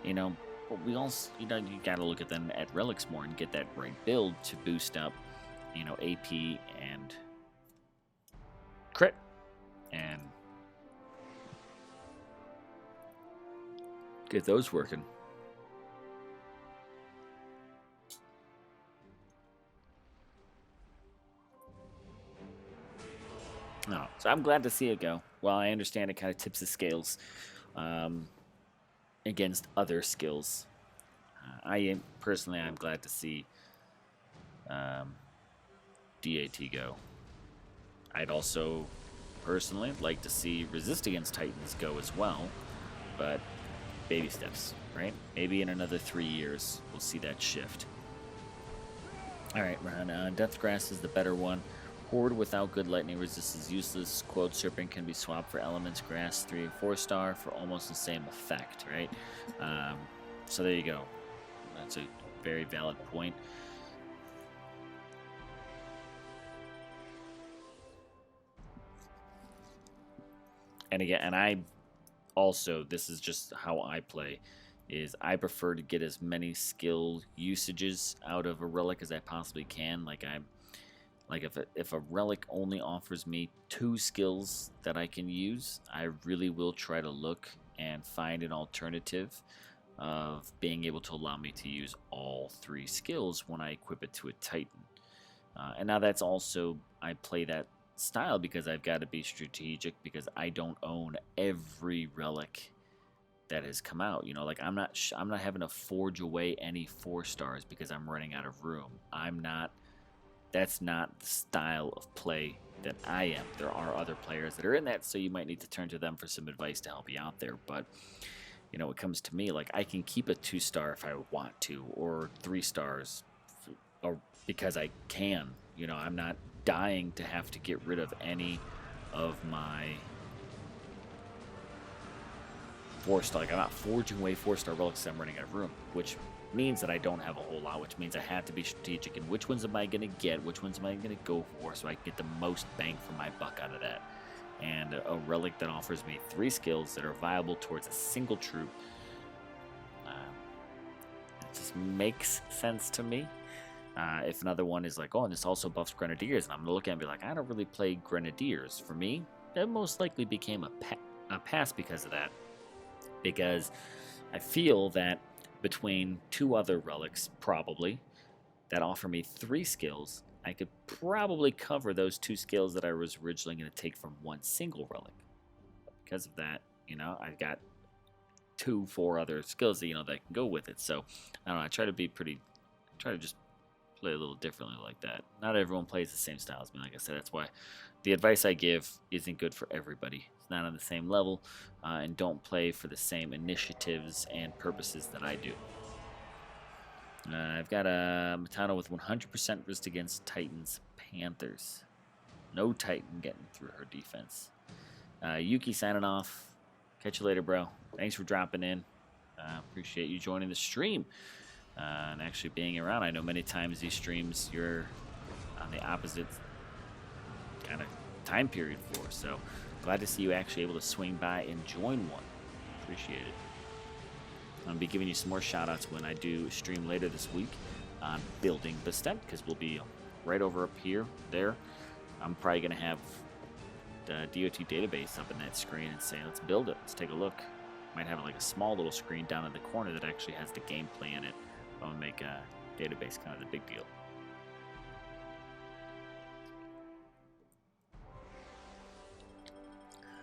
Speaker 1: you know, but we also, you know, you got to look at them at relics more and get that right build to boost up, you know, AP and crit. And get those working. No, so I'm glad to see it go. Well, I understand it kind of tips the scales against other skills. I'm glad to see DAT go. I'd also personally like to see resist against Titans go as well, but baby steps, right? Maybe in another 3 years we'll see that shift. All right, Ron. Deathgrass is the better one. Horde without good lightning resist is useless. Quote Serpent can be swapped for elements grass 3 and 4 star for almost the same effect, right? So there you go. That's a very valid point. And again, and I also, this is just how I play, is I prefer to get as many skill usages out of a relic as I possibly can. Like if a relic only offers me 2 skills that I can use, I really will try to look and find an alternative of being able to allow me to use all 3 skills when I equip it to a Titan. And now that's also, I play that style because I've got to be strategic, because I don't own every relic that has come out. You know, like I'm not having to forge away any 4 stars because I'm running out of room. That's not the style of play that I am. There are other players that are in that, so you might need to turn to them for some advice to help you out there. But you know, it comes to me, like I can keep a 2-star if I want to, or 3 stars, or because I can. You know, I'm not dying to have to get rid of any of my 4-star. Like I'm not forging away 4-star relics. I'm running out of room, which means that I don't have a whole lot, which means I have to be strategic in which ones am I going to get, which ones am I going to go for, so I can get the most bang for my buck out of that. And a relic that offers me 3 skills that are viable towards a single troop, it just makes sense to me. If another one is like, oh, and this also buffs grenadiers, and I'm going to look at it and be like, I don't really play grenadiers. For me, that most likely became a pass because of that. Because I feel that between 2 other relics, probably, that offer me 3 skills, I could probably cover those 2 skills that I was originally going to take from one single relic. Because of that, you know, I've got 4 other skills that, you know, that can go with it. So, I don't know, I try to just play a little differently like that. Not everyone plays the same style as me, like I said. That's why the advice I give isn't good for everybody. It's not on the same level, and don't play for the same initiatives and purposes that I do. I've got a Matano with 100% risk against Titans Panthers. No Titan getting through her defense. Yuki signing off. Catch you later, bro. Thanks for dropping in. Appreciate you joining the stream and actually being around. I know many times these streams you're on the opposite kind of time period for. So glad to see you actually able to swing by and join one. Appreciate it. I'm going to be giving you some more shout-outs when I do stream later this week on building Bastet, because we'll be right over up here, there. I'm probably going to have the DOT database up in that screen and say, let's build it. Let's take a look. Might have like a small little screen down in the corner that actually has the gameplay in it. I'm going to make a database kind of the big deal.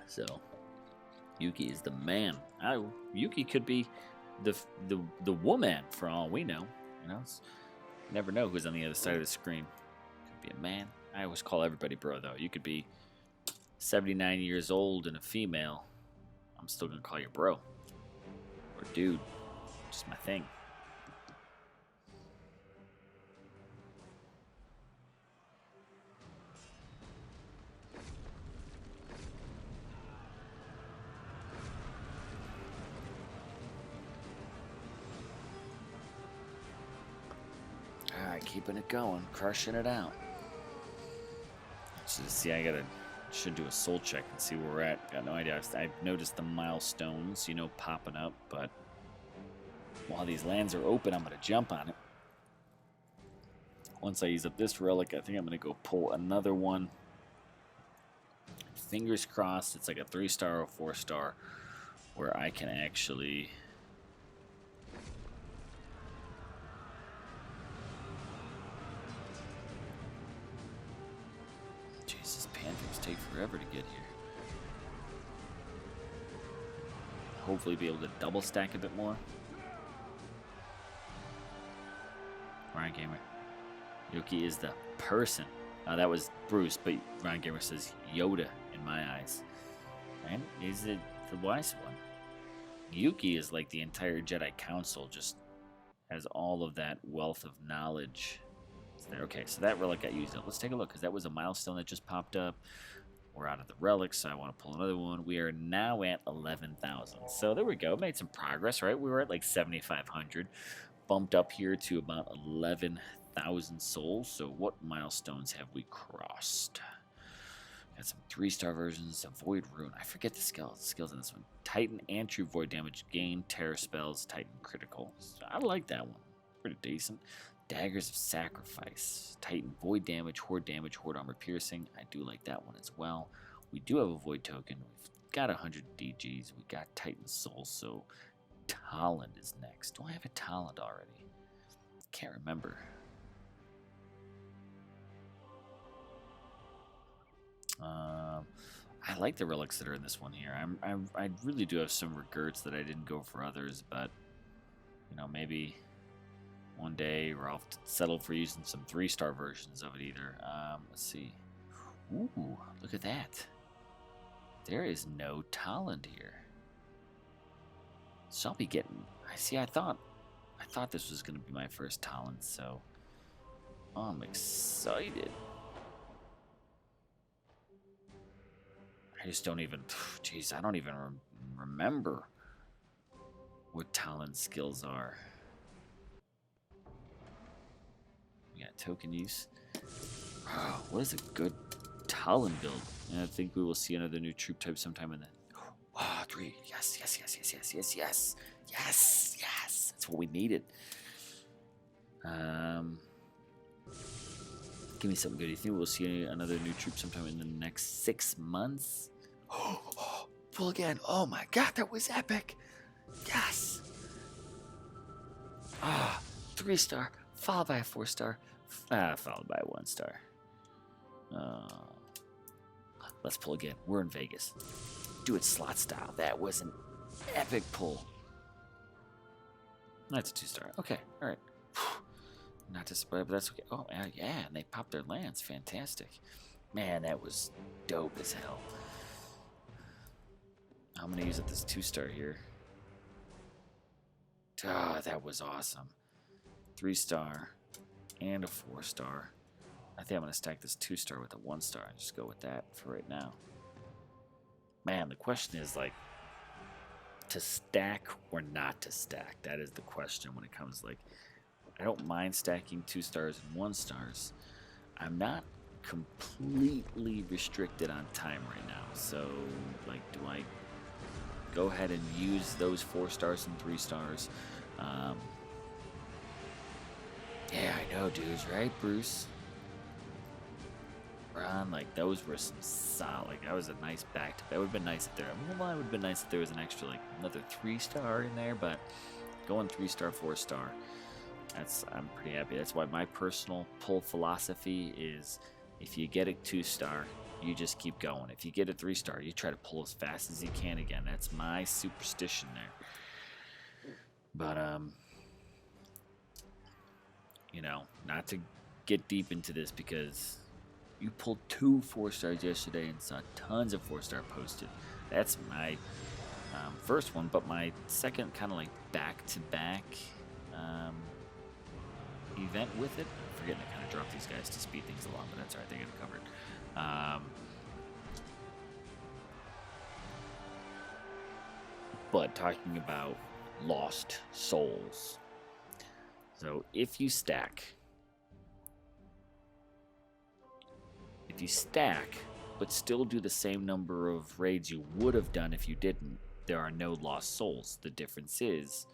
Speaker 1: So, Yuki is the man. Yuki could be the woman for all we know. You know, you never know who's on the other side of the screen. Could be a man. I always call everybody bro, though. You could be 79 years old and a female. I'm still gonna call you bro or dude. Just my thing. Alright, keeping it going, crushing it out. So see, should do a soul check and see where we're at. Got no idea. I've noticed the milestones, you know, popping up, but while these lands are open, I'm going to jump on it. Once I use up this relic, I think I'm going to go pull another one. Fingers crossed it's like a 3-star or 4-star where I can actually... Jesus, Panthers take forever to get here. Hopefully be able to double stack a bit more. Ryan Gamer. Yuki is the person. That was Bruce, but Ryan Gamer says Yoda in my eyes. And he's the wise one. Yuki is like the entire Jedi Council, just has all of that wealth of knowledge. There. Okay, so that relic got used up. Let's take a look, because that was a milestone that just popped up. We're out of the relics, so I want to pull another one. We are now at 11,000. So there we go. Made some progress, right? We were at like 7,500. Bumped up here to about 11,000 souls. So what milestones have we crossed? Got some 3-star versions. A Void Rune. I forget the skills in this one. Titan and True Void Damage Gain. Terror Spells. Titan Critical. So I like that one. Pretty decent. Daggers of Sacrifice. Titan Void Damage. Horde Armor Piercing. I do like that one as well. We do have a Void Token. We've got 100 DGs. We got Titan Soul. So Talent is next. Do I have a Talent already? Can't remember. I like the relics that are in this one here. I really do have some regrets that I didn't go for others, but you know, maybe one day, or I'll settle for using some 3-star versions of it either. Let's see. Ooh, look at that. There is no talent here. So I'll be getting... I see, I thought this was going to be my first talent, so... I'm excited. I just don't even... Jeez, I don't even remember what talent skills are. We got token use. Oh, what is a good talent build? And I think we will see another new troop type sometime in the... Oh, 3. Yes, yes, yes, yes, yes, yes, yes. Yes, yes. That's what we needed. Give me something good. You think we'll see another new troop sometime in the next 6 months? Oh, pull again. Oh my god, that was epic. Yes. 3-star, followed by a 4-star, followed by a 1-star. Let's pull again. We're in Vegas. Do it slot style. That was an epic pull. That's a 2-star. Okay, all right. Not to spoil, but that's okay. Oh, yeah, and they popped their lands. Fantastic. Man, that was dope as hell. I'm going to use it this 2-star here. That was awesome. 3-star and a 4-star. I think I'm going to stack this 2-star with a 1-star and just go with that for right now. Man, the question is, like, to stack or not to stack. That is the question when it comes, like, I don't mind stacking 2-stars and 1-stars. I'm not completely restricted on time right now. So, like, do I go ahead and use those 4-stars and 3-stars? Yeah, I know, dudes, right, Bruce? Ron, like, those were some solid. Like, that was a nice back. That would have been nice if there. Well, it would have been nice if there was an extra, like, another 3-star in there. But going 3-star, 4-star. I'm pretty happy. That's why my personal pull philosophy is if you get a 2-star, you just keep going. If you get a 3-star, you try to pull as fast as you can again. That's my superstition there. But, you know, not to get deep into this because you pulled 2 4-stars yesterday and saw tons of 4-star posted. That's my first one, but my second kind of like back-to-back event with it. I'm forgetting to kind of drop these guys to speed things along, but that's all right. They get it covered. But talking about lost souls. So if you stack, but still do the same number of raids you would have done if you didn't, there are no lost souls. The difference is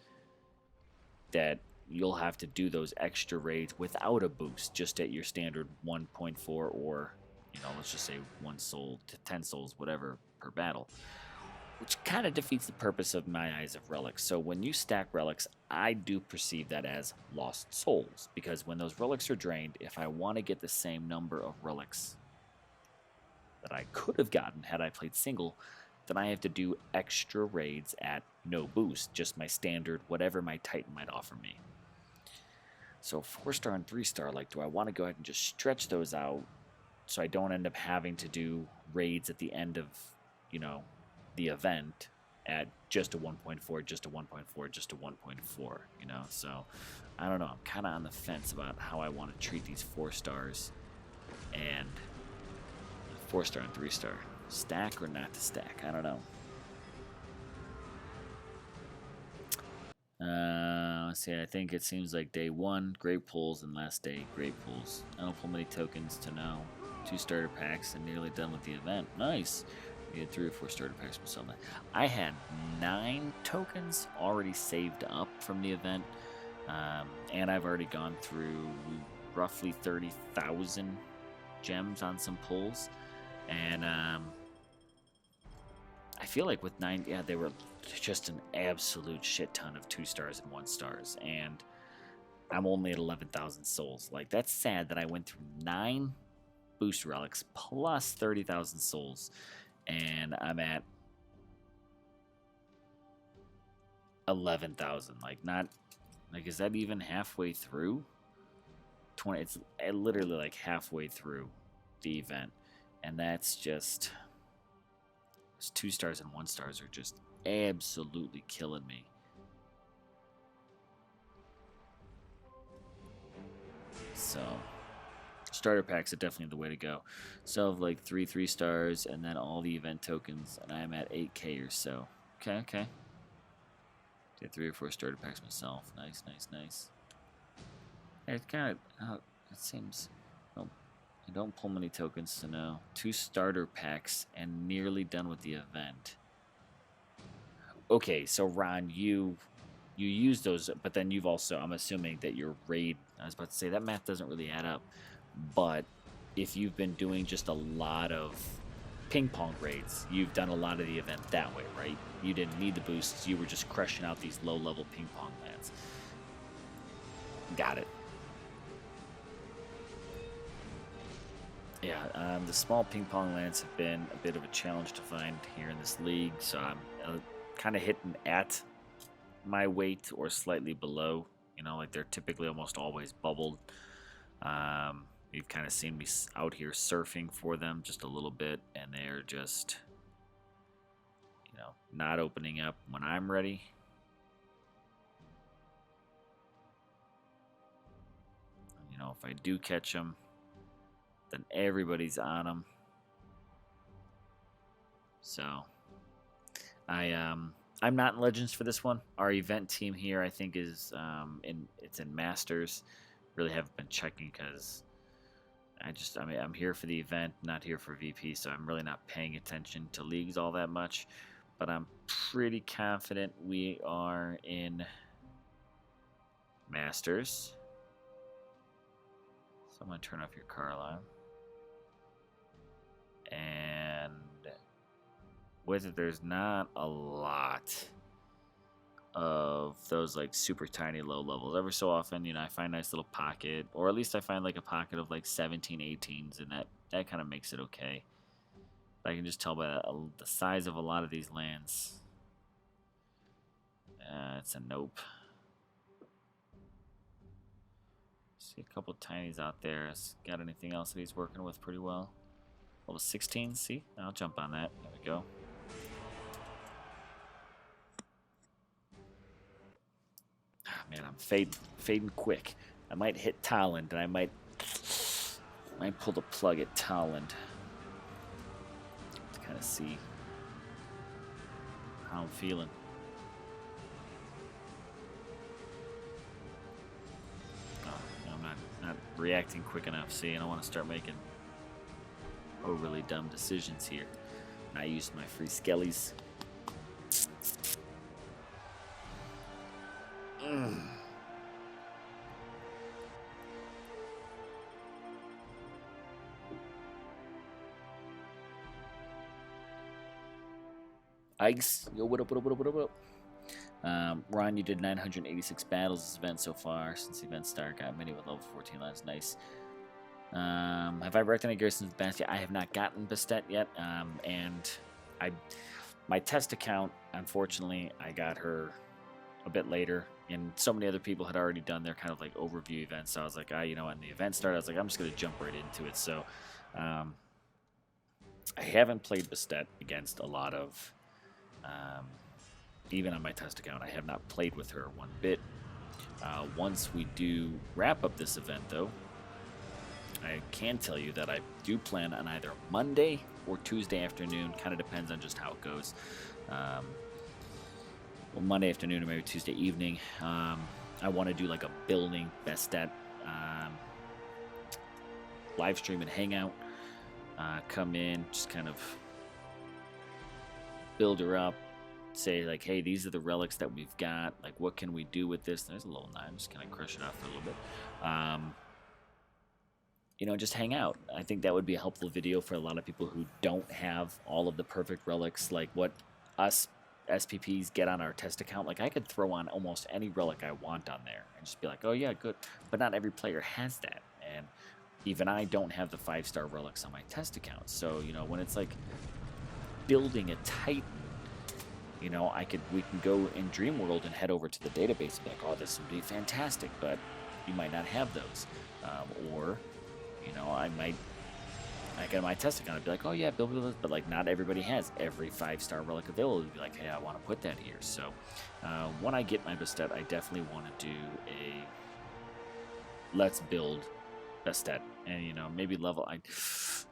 Speaker 1: that you'll have to do those extra raids without a boost, just at your standard 1.4 or, you know, let's just say 1 soul to 10 souls, whatever, per battle. Which kind of defeats the purpose of my eyes of relics. So when you stack relics, I do perceive that as lost souls. Because when those relics are drained, if I want to get the same number of relics that I could have gotten had I played single, then I have to do extra raids at no boost, just my standard, whatever my Titan might offer me. So 4-star and 3-star, like, do I want to go ahead and just stretch those out so I don't end up having to do raids at the end of, you know, the event at just a 1.4, just a 1.4, just a 1.4, you know? So, I don't know. I'm kind of on the fence about how I want to treat these 4-stars and 4-star and 3-star. Stack or not to stack? I don't know. Let's see, I think it seems like day 1, great pulls, and last day, great pulls. I don't pull many tokens to know. 2 starter packs and nearly done with the event. Nice. We had 3 or 4 starter packs. I had 9 tokens already saved up from the event, and I've already gone through roughly 30,000 gems on some pulls, and I feel like with 9, yeah, they were just an absolute shit ton of 2-stars and 1-stars, and I'm only at 11,000 souls. Like, that's sad that I went through 9 boost relics plus 30,000 souls, and I'm at 11,000. Like, not, like, is that even halfway through? 20, it's literally like halfway through the event, And that's just... Those 2 stars and 1 stars are just absolutely killing me. So, starter packs are definitely the way to go. So, like 3 stars and then all the event tokens, and I'm at 8k or so. Okay, okay. Did 3 or 4 starter packs myself. Nice, nice, nice. It kind of, it seems, oh, I don't pull many tokens to know. 2 starter packs and nearly done with the event. Okay, so Ron, you use those, but then you've also, I'm assuming that your raid, I was about to say, that math doesn't really add up, but if you've been doing just a lot of ping pong raids, you've done a lot of the event that way, right? You didn't need the boosts, you were just crushing out these low-level ping pong lands. Got it. Yeah, the small ping pong lands have been a bit of a challenge to find here in this league, so I'm kind of hitting at my weight or slightly below. You know, like they're typically almost always bubbled. You've kind of seen me out here surfing for them just a little bit, and they're just, you know, not opening up when I'm ready. You know, if I do catch them, then everybody's on them. So I'm not in Legends for this one. Our event team here, I think, is it's in Masters. Really haven't been checking because I'm here for the event, not here for VP, so I'm really not paying attention to leagues all that much. But I'm pretty confident we are in Masters. So I'm going to turn off your car alarm. And with it, there's not a lot of those like super tiny low levels. Every so often, you know, I find a nice little pocket, or at least I find like a pocket of like 17, 18s, and that kind of makes it okay. But I can just tell by the size of a lot of these lands. It's a nope. See a couple tinies out there. Got anything else that he's working with pretty well? Level 16, see? I'll jump on that. There we go. Man, I'm fading quick. I might hit Talland, and I might pull the plug at Talland to kind of see how I'm feeling. Oh, I'm not reacting quick enough. See, and I want to start making overly dumb decisions here. And I used my free skellies. Ice, yo, what up, what up, what up, what up? Ron, you did 986 battles this event so far since the event started. Got many with level 14 lands, nice. Have I wrecked any garrisons with Bastet? I have not gotten Bastet yet, and my test account, unfortunately, I got her a bit later, and so many other people had already done their kind of like overview events, so I was like, you know, when the event started, I was like, I'm just going to jump right into it, so I haven't played Bastet against a lot of, even on my test account, I have not played with her one bit. Once we do wrap up this event, though, I can tell you that I do plan on either Monday or Tuesday afternoon. Kind of depends on just how it goes. Well, Monday afternoon or maybe Tuesday evening. I want to do like a building Bastet live stream and hangout. Come in, just kind of build her up. Say like, hey, these are the relics that we've got. Like, what can we do with this? There's a little 9. Just kind of crush it off for a little bit. You know, just hang out. I think that would be a helpful video for a lot of people who don't have all of the perfect relics, like what us SPPs get on our test account. Like, I could throw on almost any relic I want on there and just be like, oh yeah, good. But not every player has that, and even I don't have the 5-star relics on my test account. So, you know, when it's like building a Titan, you know, we can go in Dream World and head over to the database and be like, oh, this would be fantastic, but you might not have those. Or, you know, I might I get my test account, I'd be like, oh yeah, build this, but like not everybody has every 5-star relic available. It'd be like, hey, I want to put that here. So when I get my Bastet, I definitely want to do a let's build Bastet, and maybe level. I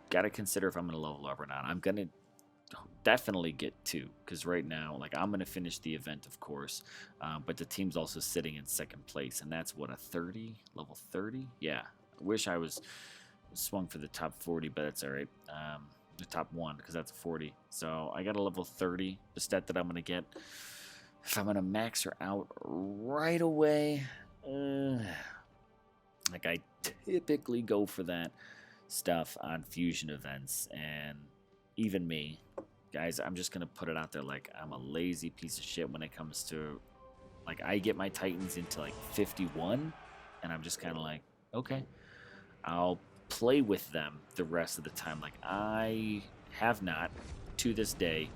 Speaker 1: gotta consider if I'm gonna level up or not. I'm gonna definitely get 2 because right now, like, I'm gonna finish the event, of course, but the team's also sitting in second place, and that's what, a 30 level 30. Yeah, I wish I was swung for the top 40, but that's all right. The top 1 because that's a 40. So I got a level 30 Bastet that I'm gonna get. If I'm gonna max her out right away, like, I typically go for that stuff on fusion events, and even me, guys, I'm just gonna put it out there, like, I'm a lazy piece of shit when it comes to, like, I get my Titans into like 51, and I'm just kind of like, okay, I'll play with them the rest of the time. Like, I have not, to this day,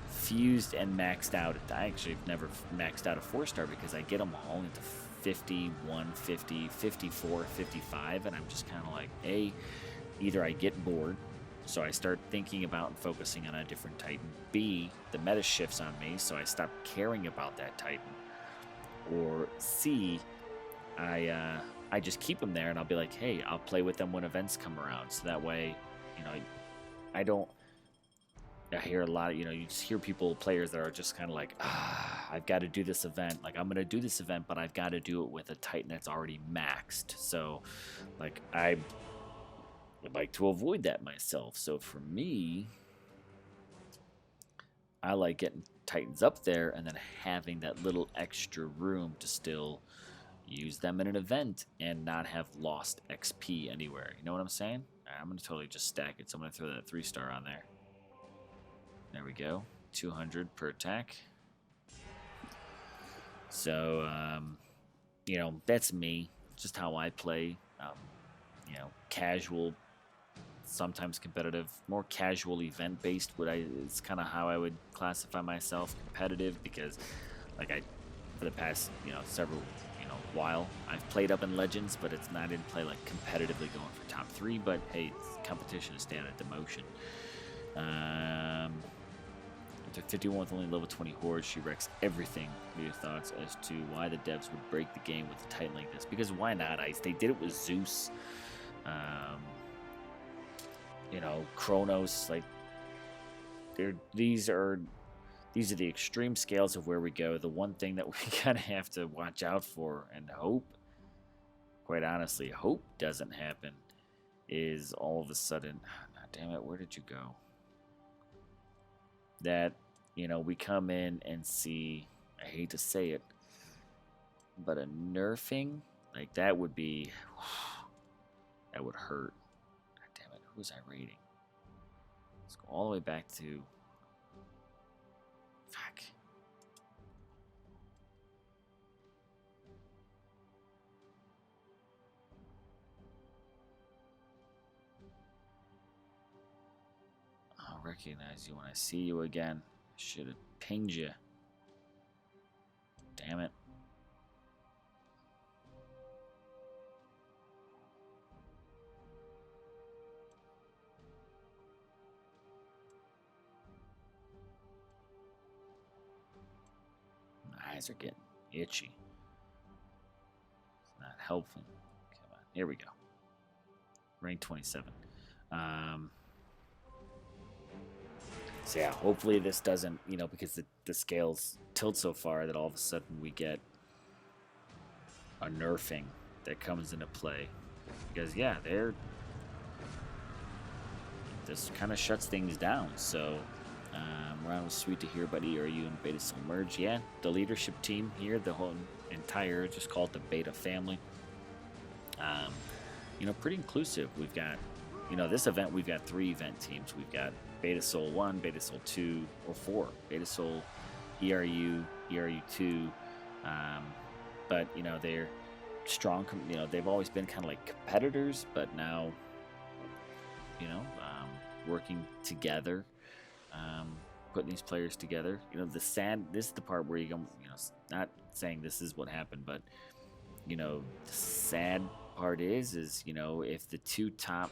Speaker 1: fused and maxed out. I actually have never maxed out a 4-star because I get them all into 51, 50, 54, 55, and I'm just kind of like, either I get bored, so I start thinking about and focusing on a different Titan. B, the meta shifts on me, so I stop caring about that Titan. Or C, I just keep them there, and I'll be like, hey, I'll play with them when events come around. So that way, I don't. I hear a lot of, you just hear players that are just kind of like, I've got to do this event. Like, I'm going to do this event, but I've got to do it with a Titan that's already maxed. So, like, I would like to avoid that myself. So for me, I like getting Titans up there and then having that little extra room to still use them in an event and not have lost XP anywhere. You know what I'm saying? I'm going to totally just stack it. So I'm going to throw that 3-star on there. There we go. 200 per attack. So, that's me. Just how I play. Casual, sometimes competitive, more casual event-based. It's kind of how I would classify myself. Competitive because, like, for the past, several, while I've played up in Legends, but it's not, I didn't play like competitively going for top 3. But hey, competition is standing at demotion. After 51 with only level 20 Horde, she wrecks everything. What are your thoughts as to why the devs would break the game with a Titan like this? Because why not, Ice? They did it with Zeus. Kronos. Like, these are the extreme scales of where we go. The one thing that we kind of have to watch out for and hope, quite honestly, hope doesn't happen, is all of a sudden, damn it, where did you go? That, we come in and see, I hate to say it, but a nerfing, like, that would be, that would hurt. God damn it, who was I rating? Let's go all the way back to, fuck. I'll recognize you when I see you again. Should have pinged you. Damn it. My eyes are getting itchy. It's not helping. Come on. Here we go. Rank 27. So yeah, hopefully this doesn't, because the scales tilt so far that all of a sudden we get a nerfing that comes into play. Because yeah, this kind of shuts things down. So Ron was sweet to hear about ERU and Beta Soul merge. Yeah, the leadership team here, the whole entire, just call it the Beta family. Pretty inclusive. We've got, this event, we've got 3 event teams. We've got Beta Soul 1, Beta Soul 2, or 4. Beta Soul, ERU, ERU 2. But, they're strong. They've always been kind of like competitors, but now, working together, putting these players together. This is the part where you go, not saying this is what happened, but, the sad part is, if the 2 top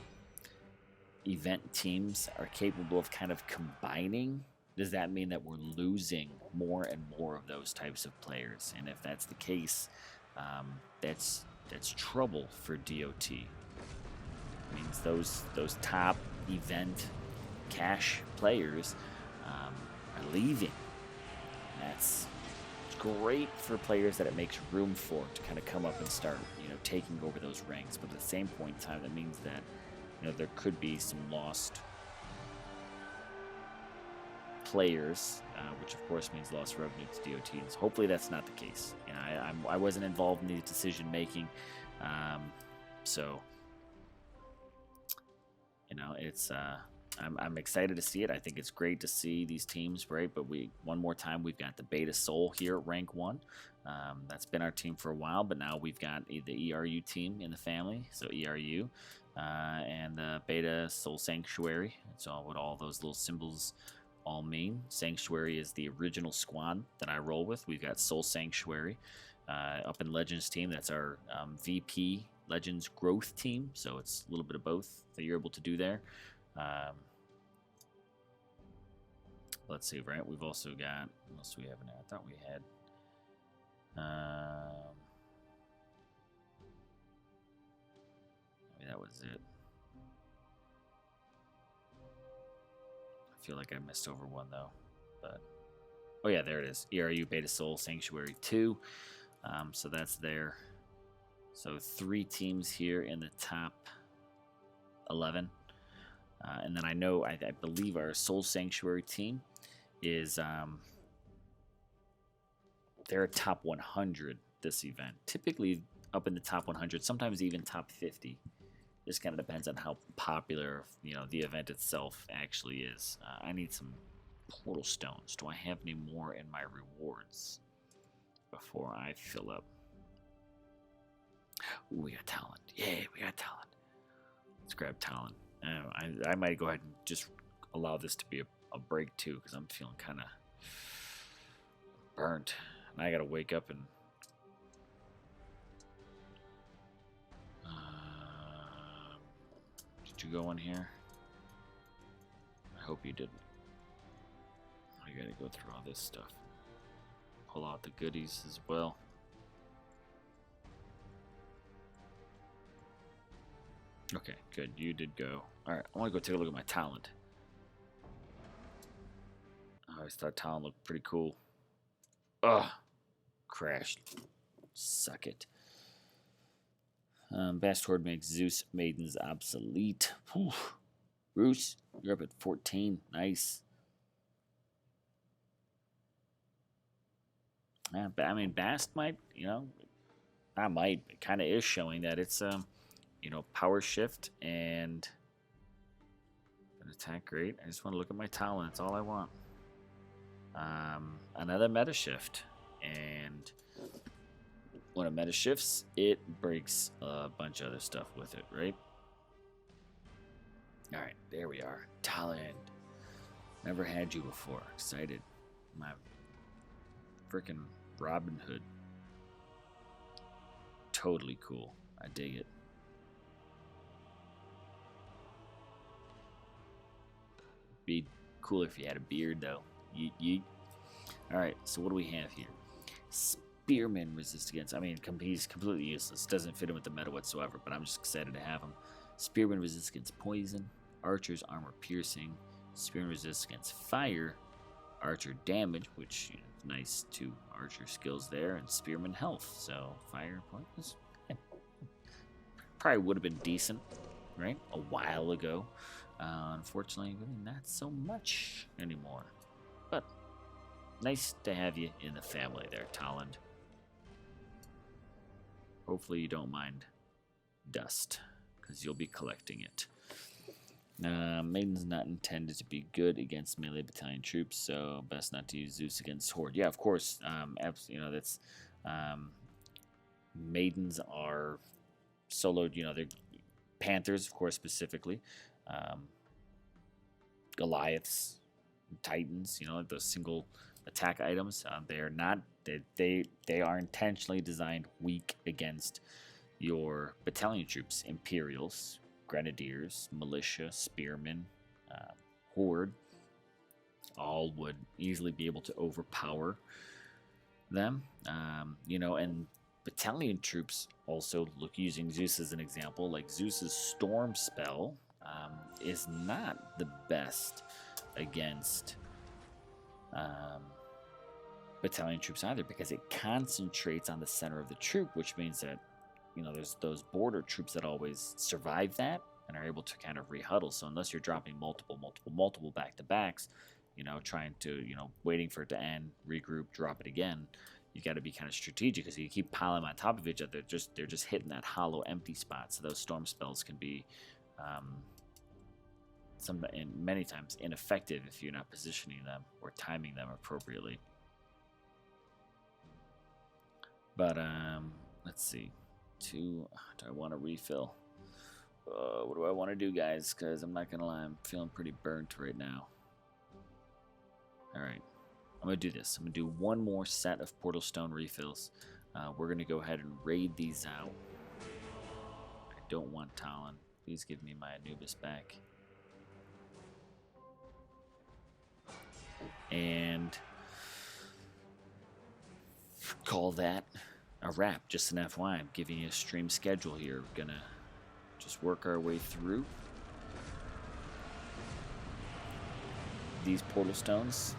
Speaker 1: event teams are capable of kind of combining, does that mean that we're losing more and more of those types of players? And if that's the case, that's trouble for DOT. It means those top event cash players are leaving. That's great for players that it makes room for to kind of come up and start, taking over those ranks. But at the same point in time, that means that, there could be some lost players, which of course means lost revenue to DOTs. Hopefully that's not the case. I wasn't involved in the decision making, so it's I'm excited to see it. I think it's great to see these teams, right? But one more time, we've got the Beta Soul here at rank 1. That's been our team for a while, but now we've got the ERU team in the family, so ERU, and the Beta Soul Sanctuary. That's all what all those little symbols all mean. Sanctuary is the original squad that I roll with. We've got Soul Sanctuary up in Legends team. That's our VP Legends growth team, so it's a little bit of both that you're able to do there. Let's see, right? We've also got, what else do we have in there? I thought we had maybe that was it. I feel like I missed over one though, but oh yeah, there it is. ERU Beta Soul Sanctuary 2. So that's there. So 3 teams here in the top 11. And then I believe our Soul Sanctuary team is, they're a top 100 this event. Typically up in the top 100, sometimes even top 50. Just kind of depends on how popular, the event itself actually is. I need some portal stones. Do I have any more in my rewards before I fill up? Ooh, we got talent. Yay, we got talent. Let's grab talent. I might go ahead and just allow this to be a break too, because I'm feeling kind of burnt. And I gotta wake up and did you go in here? I hope you didn't. I gotta go through all this stuff. Pull out the goodies as well. Okay, good. You did go. Alright, I want to go take a look at my talent. I always thought talent looked pretty cool. Ugh. Crashed. Suck it. Bastet makes Zeus Maidens obsolete. Whew. Bruce, you're up at 14. Nice. Yeah, I mean, Bast might, not might. It kind of is showing that it's, power shift and an attack rate. I just want to look at my talent. That's all I want. Another meta shift. And when a meta shifts, it breaks a bunch of other stuff with it, right? Alright, there we are. Talent. Never had you before. Excited. My freaking Robin Hood. Totally cool. I dig it. Be cool if you had a beard, though. Yeet, yeet. Alright, so what do we have here? Spearman resist against. I mean, he's completely useless. Doesn't fit in with the meta whatsoever, but I'm just excited to have him. Spearman resists against poison. Archer's armor piercing. Spearman resists against fire. Archer damage, which nice 2 archer skills there, and Spearman health. So fire points probably would have been decent, right? A while ago. Unfortunately, really not so much anymore. But nice to have you in the family there, Talland. Hopefully you don't mind dust, because you'll be collecting it. Maiden's not intended to be good against melee battalion troops, so best not to use Zeus against Horde. Yeah, of course. That's Maidens are soloed. They're Panthers, of course, specifically. Goliaths, Titans. Like those single attack items. They are not. They are intentionally designed weak against your battalion troops, Imperials. grenadiers, militia, spearmen, horde, all would easily be able to overpower them. And battalion troops also look, using Zeus as an example, like Zeus's storm spell is not the best against battalion troops either, because it concentrates on the center of the troop, which means that there's those border troops that always survive that and are able to kind of rehuddle. So unless you're dropping multiple back to backs, trying to waiting for it to end, regroup, drop it again, you got to be kind of strategic, because you keep piling on top of each other, they're just hitting that hollow empty spot. So those storm spells can be many times ineffective if you're not positioning them or timing them appropriately. But let's see. Do I want to refill? What do I want to do, guys? Because I'm not gonna lie, I'm feeling pretty burnt right now. All right, I'm gonna do this. I'm gonna do one more set of portal stone refills. We're gonna go ahead and raid these out. I don't want Talon. Please give me my Anubis back. And call that a wrap. Just an FYI, I'm giving you a stream schedule here. We're gonna just work our way through these portal stones.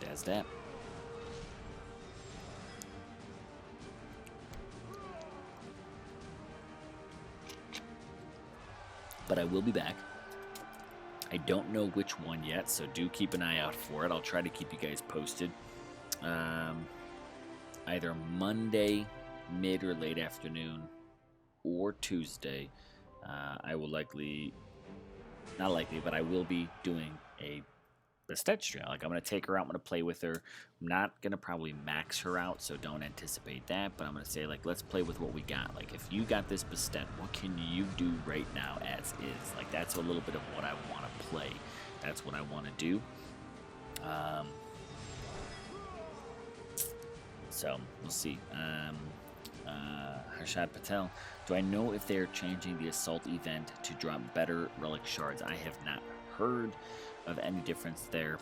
Speaker 1: That's that. But I will be back. I don't know which one yet, so do keep an eye out for it. I'll try to keep you guys posted. Either Monday, mid or late afternoon, or Tuesday. I will not likely, but I will be doing a Bastet stream. Like, I'm going to take her out, I'm going to play with her. I'm not going to probably max her out, so don't anticipate that, but I'm going to say, like, let's play with what we got. Like, if you got this Bastet, what can you do right now as is? Like, that's a little bit of what I want to play. That's what I want to do. So, we'll see. Harshad Patel, do I know if they're changing the assault event to drop better relic shards? I have not heard of any difference there.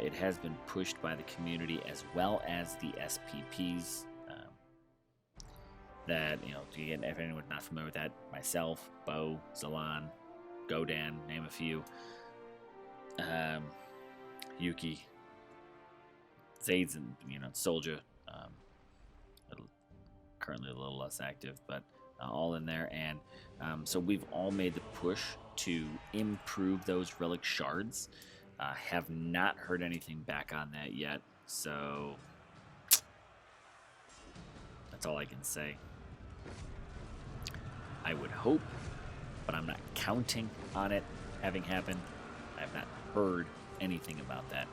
Speaker 1: It has been pushed by the community as well as the SPPs. That, again, if anyone's not familiar with that, myself, Bo, Zalan, Godan, name a few, Yuki, Zades, and Soldier, currently a little less active, but all in there. And so we've all made the push to improve those relic shards. Have not heard anything back on that yet, so that's all I can say. I would hope, but I'm not counting on it having happened. I have not heard anything about that.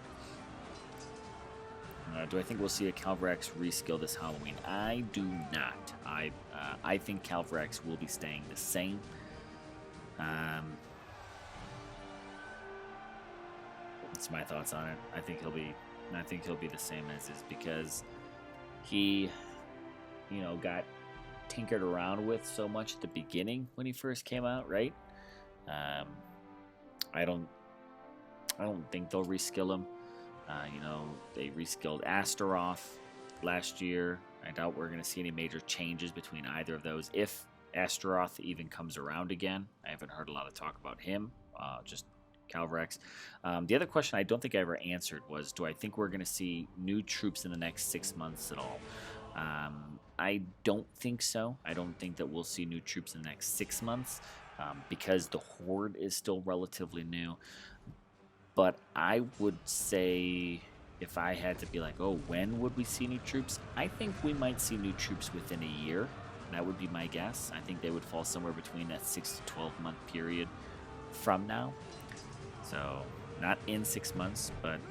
Speaker 1: Do I think we'll see a Calvarax reskill this Halloween? I do not. I think Calvarax will be staying the same. That's my thoughts on it. I think he'll be the same as is, because he, got tinkered around with so much at the beginning when he first came out, right? I don't think they'll reskill him. They reskilled Astaroth last year. I doubt we're going to see any major changes between either of those, if Astaroth even comes around again. I haven't heard a lot of talk about him, just Calvarax. The other question I don't think I ever answered was, do I think we're going to see new troops in the next 6 months at all? I don't think so. I don't think that we'll see new troops in the next 6 months, because the Horde is still relatively new. But I would say, if I had to be like, oh, when would we see new troops? I think we might see new troops within a year. That would be my guess. I think they would fall somewhere between that 6 to 12 month period from now. So not in 6 months, but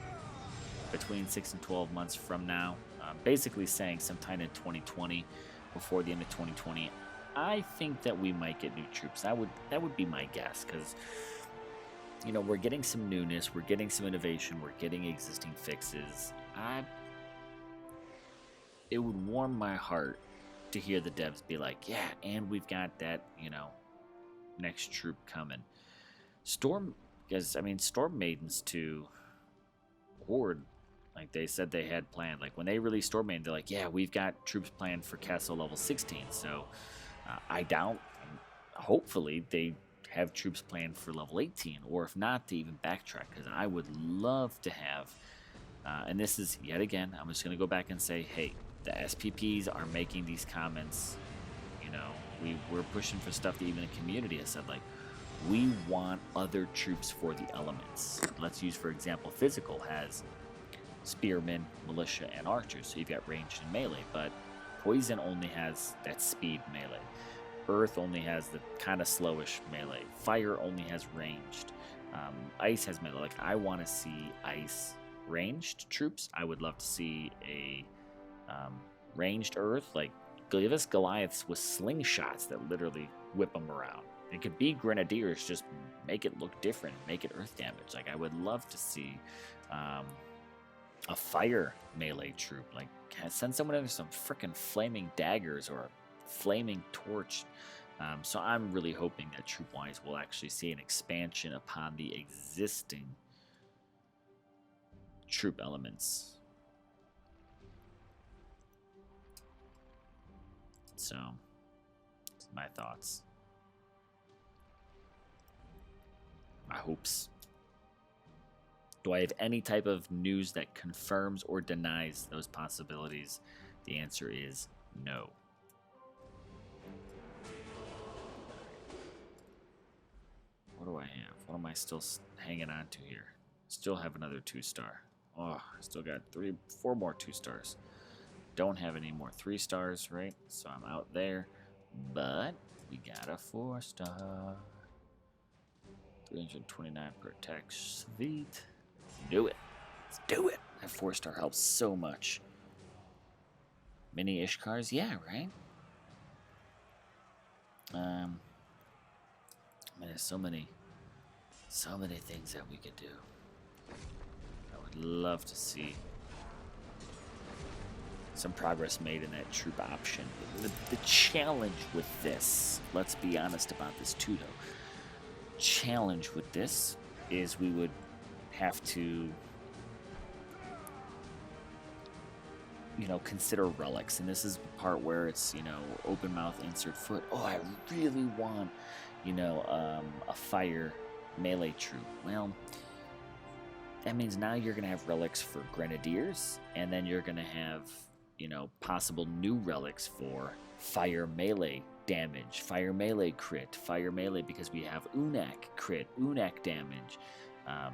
Speaker 1: between 6 and 12 months from now. Basically saying sometime in 2020, before the end of 2020, I think that we might get new troops. That would be my guess, because we're getting some newness, we're getting some innovation, we're getting existing fixes. It would warm my heart to hear the devs be like, yeah, and we've got that, you know, next troop coming. Storm, because I mean, Storm Maidens to Horde, like they said they had planned. Like when they released Storm Maiden, they're like, yeah, we've got troops planned for Castle level 16. So I doubt, hopefully, they have troops planned for level 18, or if not, to even backtrack, because I would love to have. And this is yet again, I'm just going to go back and say, hey, the SPPs are making these comments. You know, we're pushing for stuff that even the community has said, like, we want other troops for the elements. Let's use, for example, physical has spearmen, militia, and archers. So you've got ranged and melee, but poison only has that speed melee. Earth only has the kind of slowish melee. Fire only has ranged. Ice has melee. Like, I want to see ice ranged troops. I would love to see a ranged Earth. Like, give us Goliaths with slingshots that literally whip them around. It could be Grenadiers, just make it look different, make it Earth damage. Like, I would love to see a fire melee troop. Like, send someone in with some freaking flaming daggers or a flaming torch. So I'm really hoping that troop-wise we'll actually see an expansion upon the existing troop elements. So, that's my thoughts. My hopes. Do I have any type of news that confirms or denies those possibilities? The answer is no. What do I have? What am I still hanging on to here? Still have another 2-star. Oh, I still got 4 more 2-stars. Don't have any more 3-stars, right? So I'm out there. But we got a 4-star. 329 per attack. Sweet. Let's do it. Let's do it. That 4-star helps so much. Mini Ishkars? Yeah, right? Man, there's so many things that we could do. I would love to see some progress made in that troop option. The challenge with this, let's be honest about this too, though. Challenge with this is we would have to, you know, consider relics, and this is the part where it's, you know, open mouth insert foot. Oh, I really want, you know, a fire melee troop. Well, that means now you're gonna have relics for grenadiers, and then you're gonna have, you know, possible new relics for fire melee damage, fire melee crit, fire melee, because we have Unak crit, Unak damage,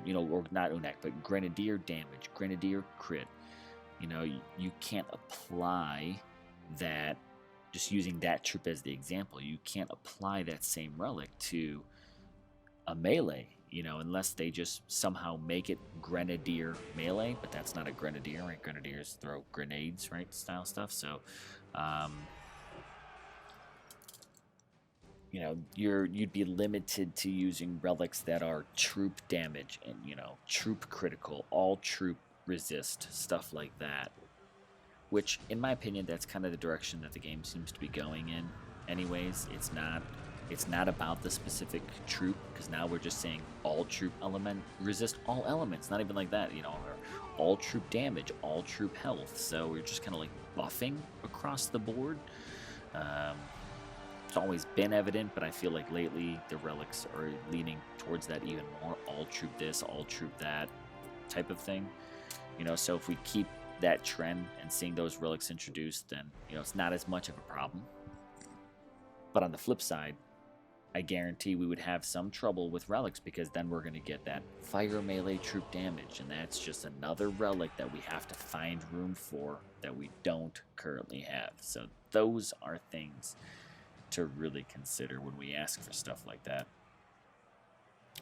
Speaker 1: you know, or not Unak, but grenadier damage, grenadier crit. You know, you can't apply that, just using that troop as the example, you can't apply that same relic to a melee, you know, unless they just somehow make it grenadier melee, but that's not a grenadier, right? Grenadiers throw grenades, right, style stuff. So, you know, you'd be limited to using relics that are troop damage and, you know, troop critical, all troop resist, stuff like that. Which, in my opinion, that's kind of the direction that the game seems to be going in. Anyways, it's not about the specific troop, because now we're just saying all troop element resist all elements. Not even like that, you know, or all troop damage, all troop health. So we're just kind of like buffing across the board. It's always been evident, but I feel like lately the relics are leaning towards that even more. All troop this, all troop that type of thing. You know, so if we keep that trend and seeing those relics introduced, then, you know, it's not as much of a problem. But on the flip side, I guarantee we would have some trouble with relics, because then we're going to get that fire melee troop damage, and that's just another relic that we have to find room for that we don't currently have. So those are things to really consider when we ask for stuff like that.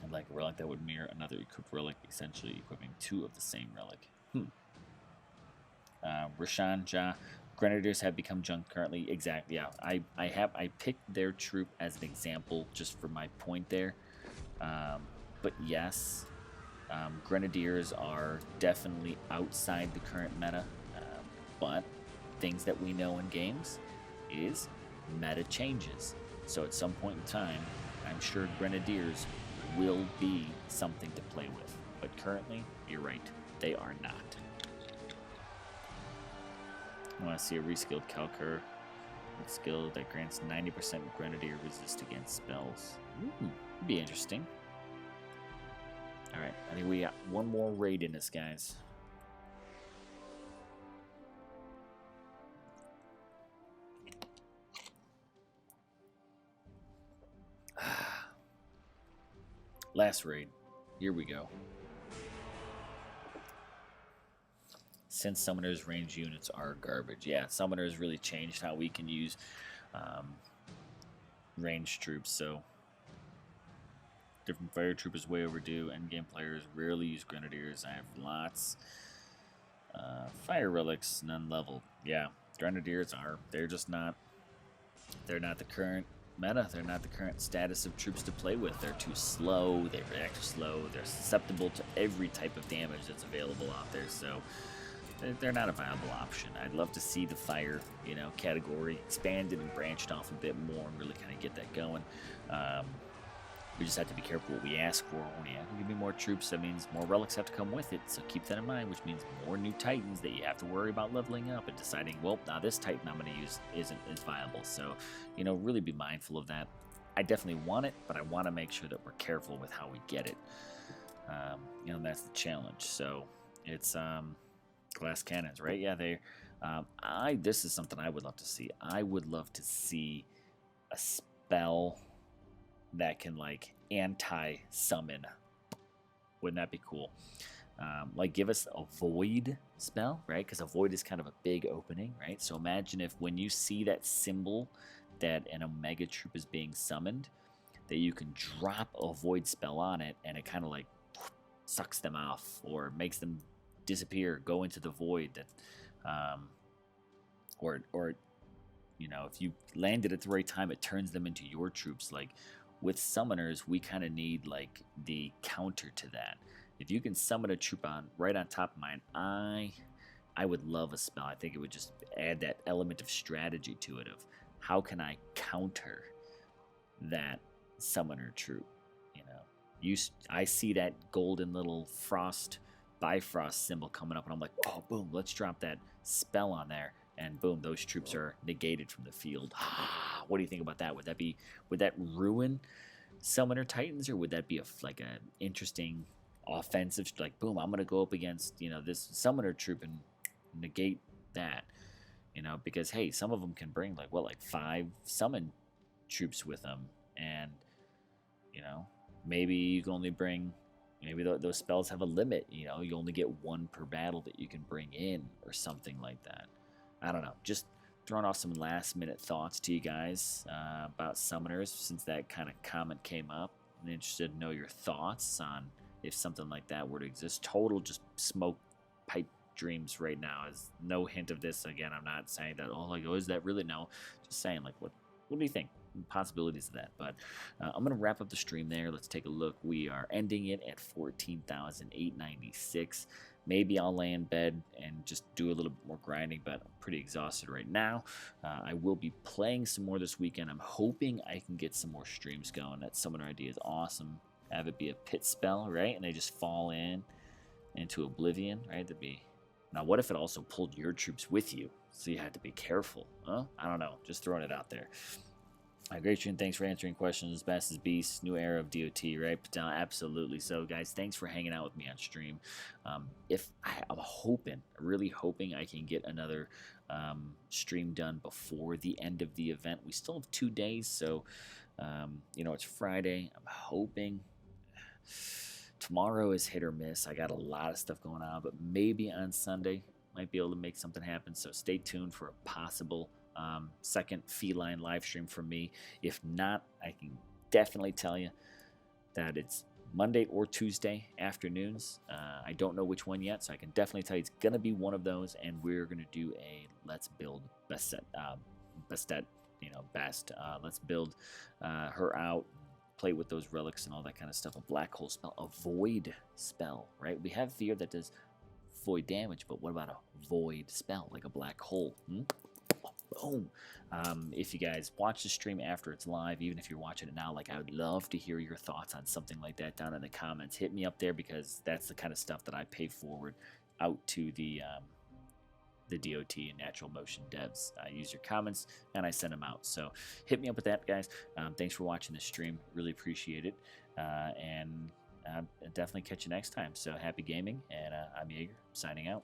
Speaker 1: And like a relic that would mirror another equipped relic, essentially equipping 2 of the same relic. Rashan Ja, Grenadiers have become junk currently. Exactly, yeah. I picked their troop as an example just for my point there. But yes, Grenadiers are definitely outside the current meta. But things that we know in games, is meta changes. So at some point in time, I'm sure Grenadiers will be something to play with. But currently, you're right, they are not. I want to see a reskilled Calcur with skill that grants 90% Grenadier resist against spells. Ooh, that'd be interesting. Alright, I think we got one more raid in us, guys. Last raid. Here we go. Since summoners range units are garbage. Yeah, summoners really changed how we can use ranged troops, so different fire troop is way overdue. Endgame players rarely use grenadiers. I have lots. Fire relics, none level. Yeah, grenadiers are. They're just not. They're not the current meta. They're not the current status of troops to play with. They're too slow. They react slow. They're susceptible to every type of damage that's available out there. So they're not a viable option. I'd love to see the fire, category expanded and branched off a bit more and really kind of get that going. We just have to be careful what we ask for. When you give me more troops, that means more relics have to come with it. So keep that in mind, which means more new titans that you have to worry about leveling up and deciding, well, now this titan I'm going to use isn't as viable. So, really be mindful of that. I definitely want it, but I want to make sure that we're careful with how we get it. That's the challenge. So it's glass cannons, right? Yeah, this is something I would love to see. I would love to see a spell that can anti-summon. Wouldn't that be cool? Give us a void spell, right? Because a void is kind of a big opening, right? So imagine if when you see that symbol that an Omega troop is being summoned, that you can drop a void spell on it and it kind of sucks them off or makes them disappear, go into the void. That, if you landed at the right time, it turns them into your troops. With summoners, we kind of need the counter to that. If you can summon a troop right on top of mine, I would love a spell. I think it would just add that element of strategy to it of how can I counter that summoner troop. I see that golden little Bifrost symbol coming up, and I'm like, oh, boom, let's drop that spell on there, and boom, those troops are negated from the field. What do you think about that? Would that ruin summoner titans, or would that be an interesting offensive? Boom, I'm gonna go up against this summoner troop and negate that. Because hey, some of them can bring 5 summon troops with them, and maybe you can only bring. Maybe those spells have a limit. You only get 1 per battle that you can bring in, or something like that. I don't know. Just throwing off some last-minute thoughts to you guys about summoners, since that kind of comment came up. I'm interested to know your thoughts on if something like that were to exist. Total just smoke pipe dreams right now. Is no hint of this. Again, I'm not saying that. Oh, is that really? No. Just saying, what do you think? Possibilities of that. But I'm gonna wrap up the stream there. Let's take a look. We are ending it at 14,896. Maybe I'll lay in bed and just do a little bit more grinding, but I'm pretty exhausted right now. I will be playing some more this weekend. I'm hoping I can get some more streams going. That summoner idea is awesome. Have it be a pit spell, right? And they just fall into oblivion, right? Now what if it also pulled your troops with you? So you had to be careful. Huh? I don't know. Just throwing it out there. Great stream. Thanks for answering questions. Best is Beast. New era of DOT, right? Absolutely. So, guys, thanks for hanging out with me on stream. I'm really hoping I can get another stream done before the end of the event. We still have 2 days, so it's Friday. I'm hoping tomorrow is hit or miss. I got a lot of stuff going on, but maybe on Sunday might be able to make something happen. So stay tuned for a possible second Feline live stream from me. If not, I can definitely tell you that it's Monday or Tuesday afternoons. I don't know which one yet, so I can definitely tell you it's gonna be one of those, and we're gonna do a let's build Bastet, Bast. Let's build her out, play with those relics and all that kind of stuff. A black hole spell, a void spell, right? We have fear that does void damage, but what about a void spell like a black hole? Boom. If you guys watch the stream after it's live, even if you're watching it now, like I would love to hear your thoughts on something like that down in the comments. Hit me up there because that's the kind of stuff that I pay forward out to the DOT and natural motion devs. I use your comments and I send them out. So hit me up with that, guys. Thanks for watching this stream. Really appreciate it. And definitely catch you next time. So happy gaming, and I'm Jaeger signing out.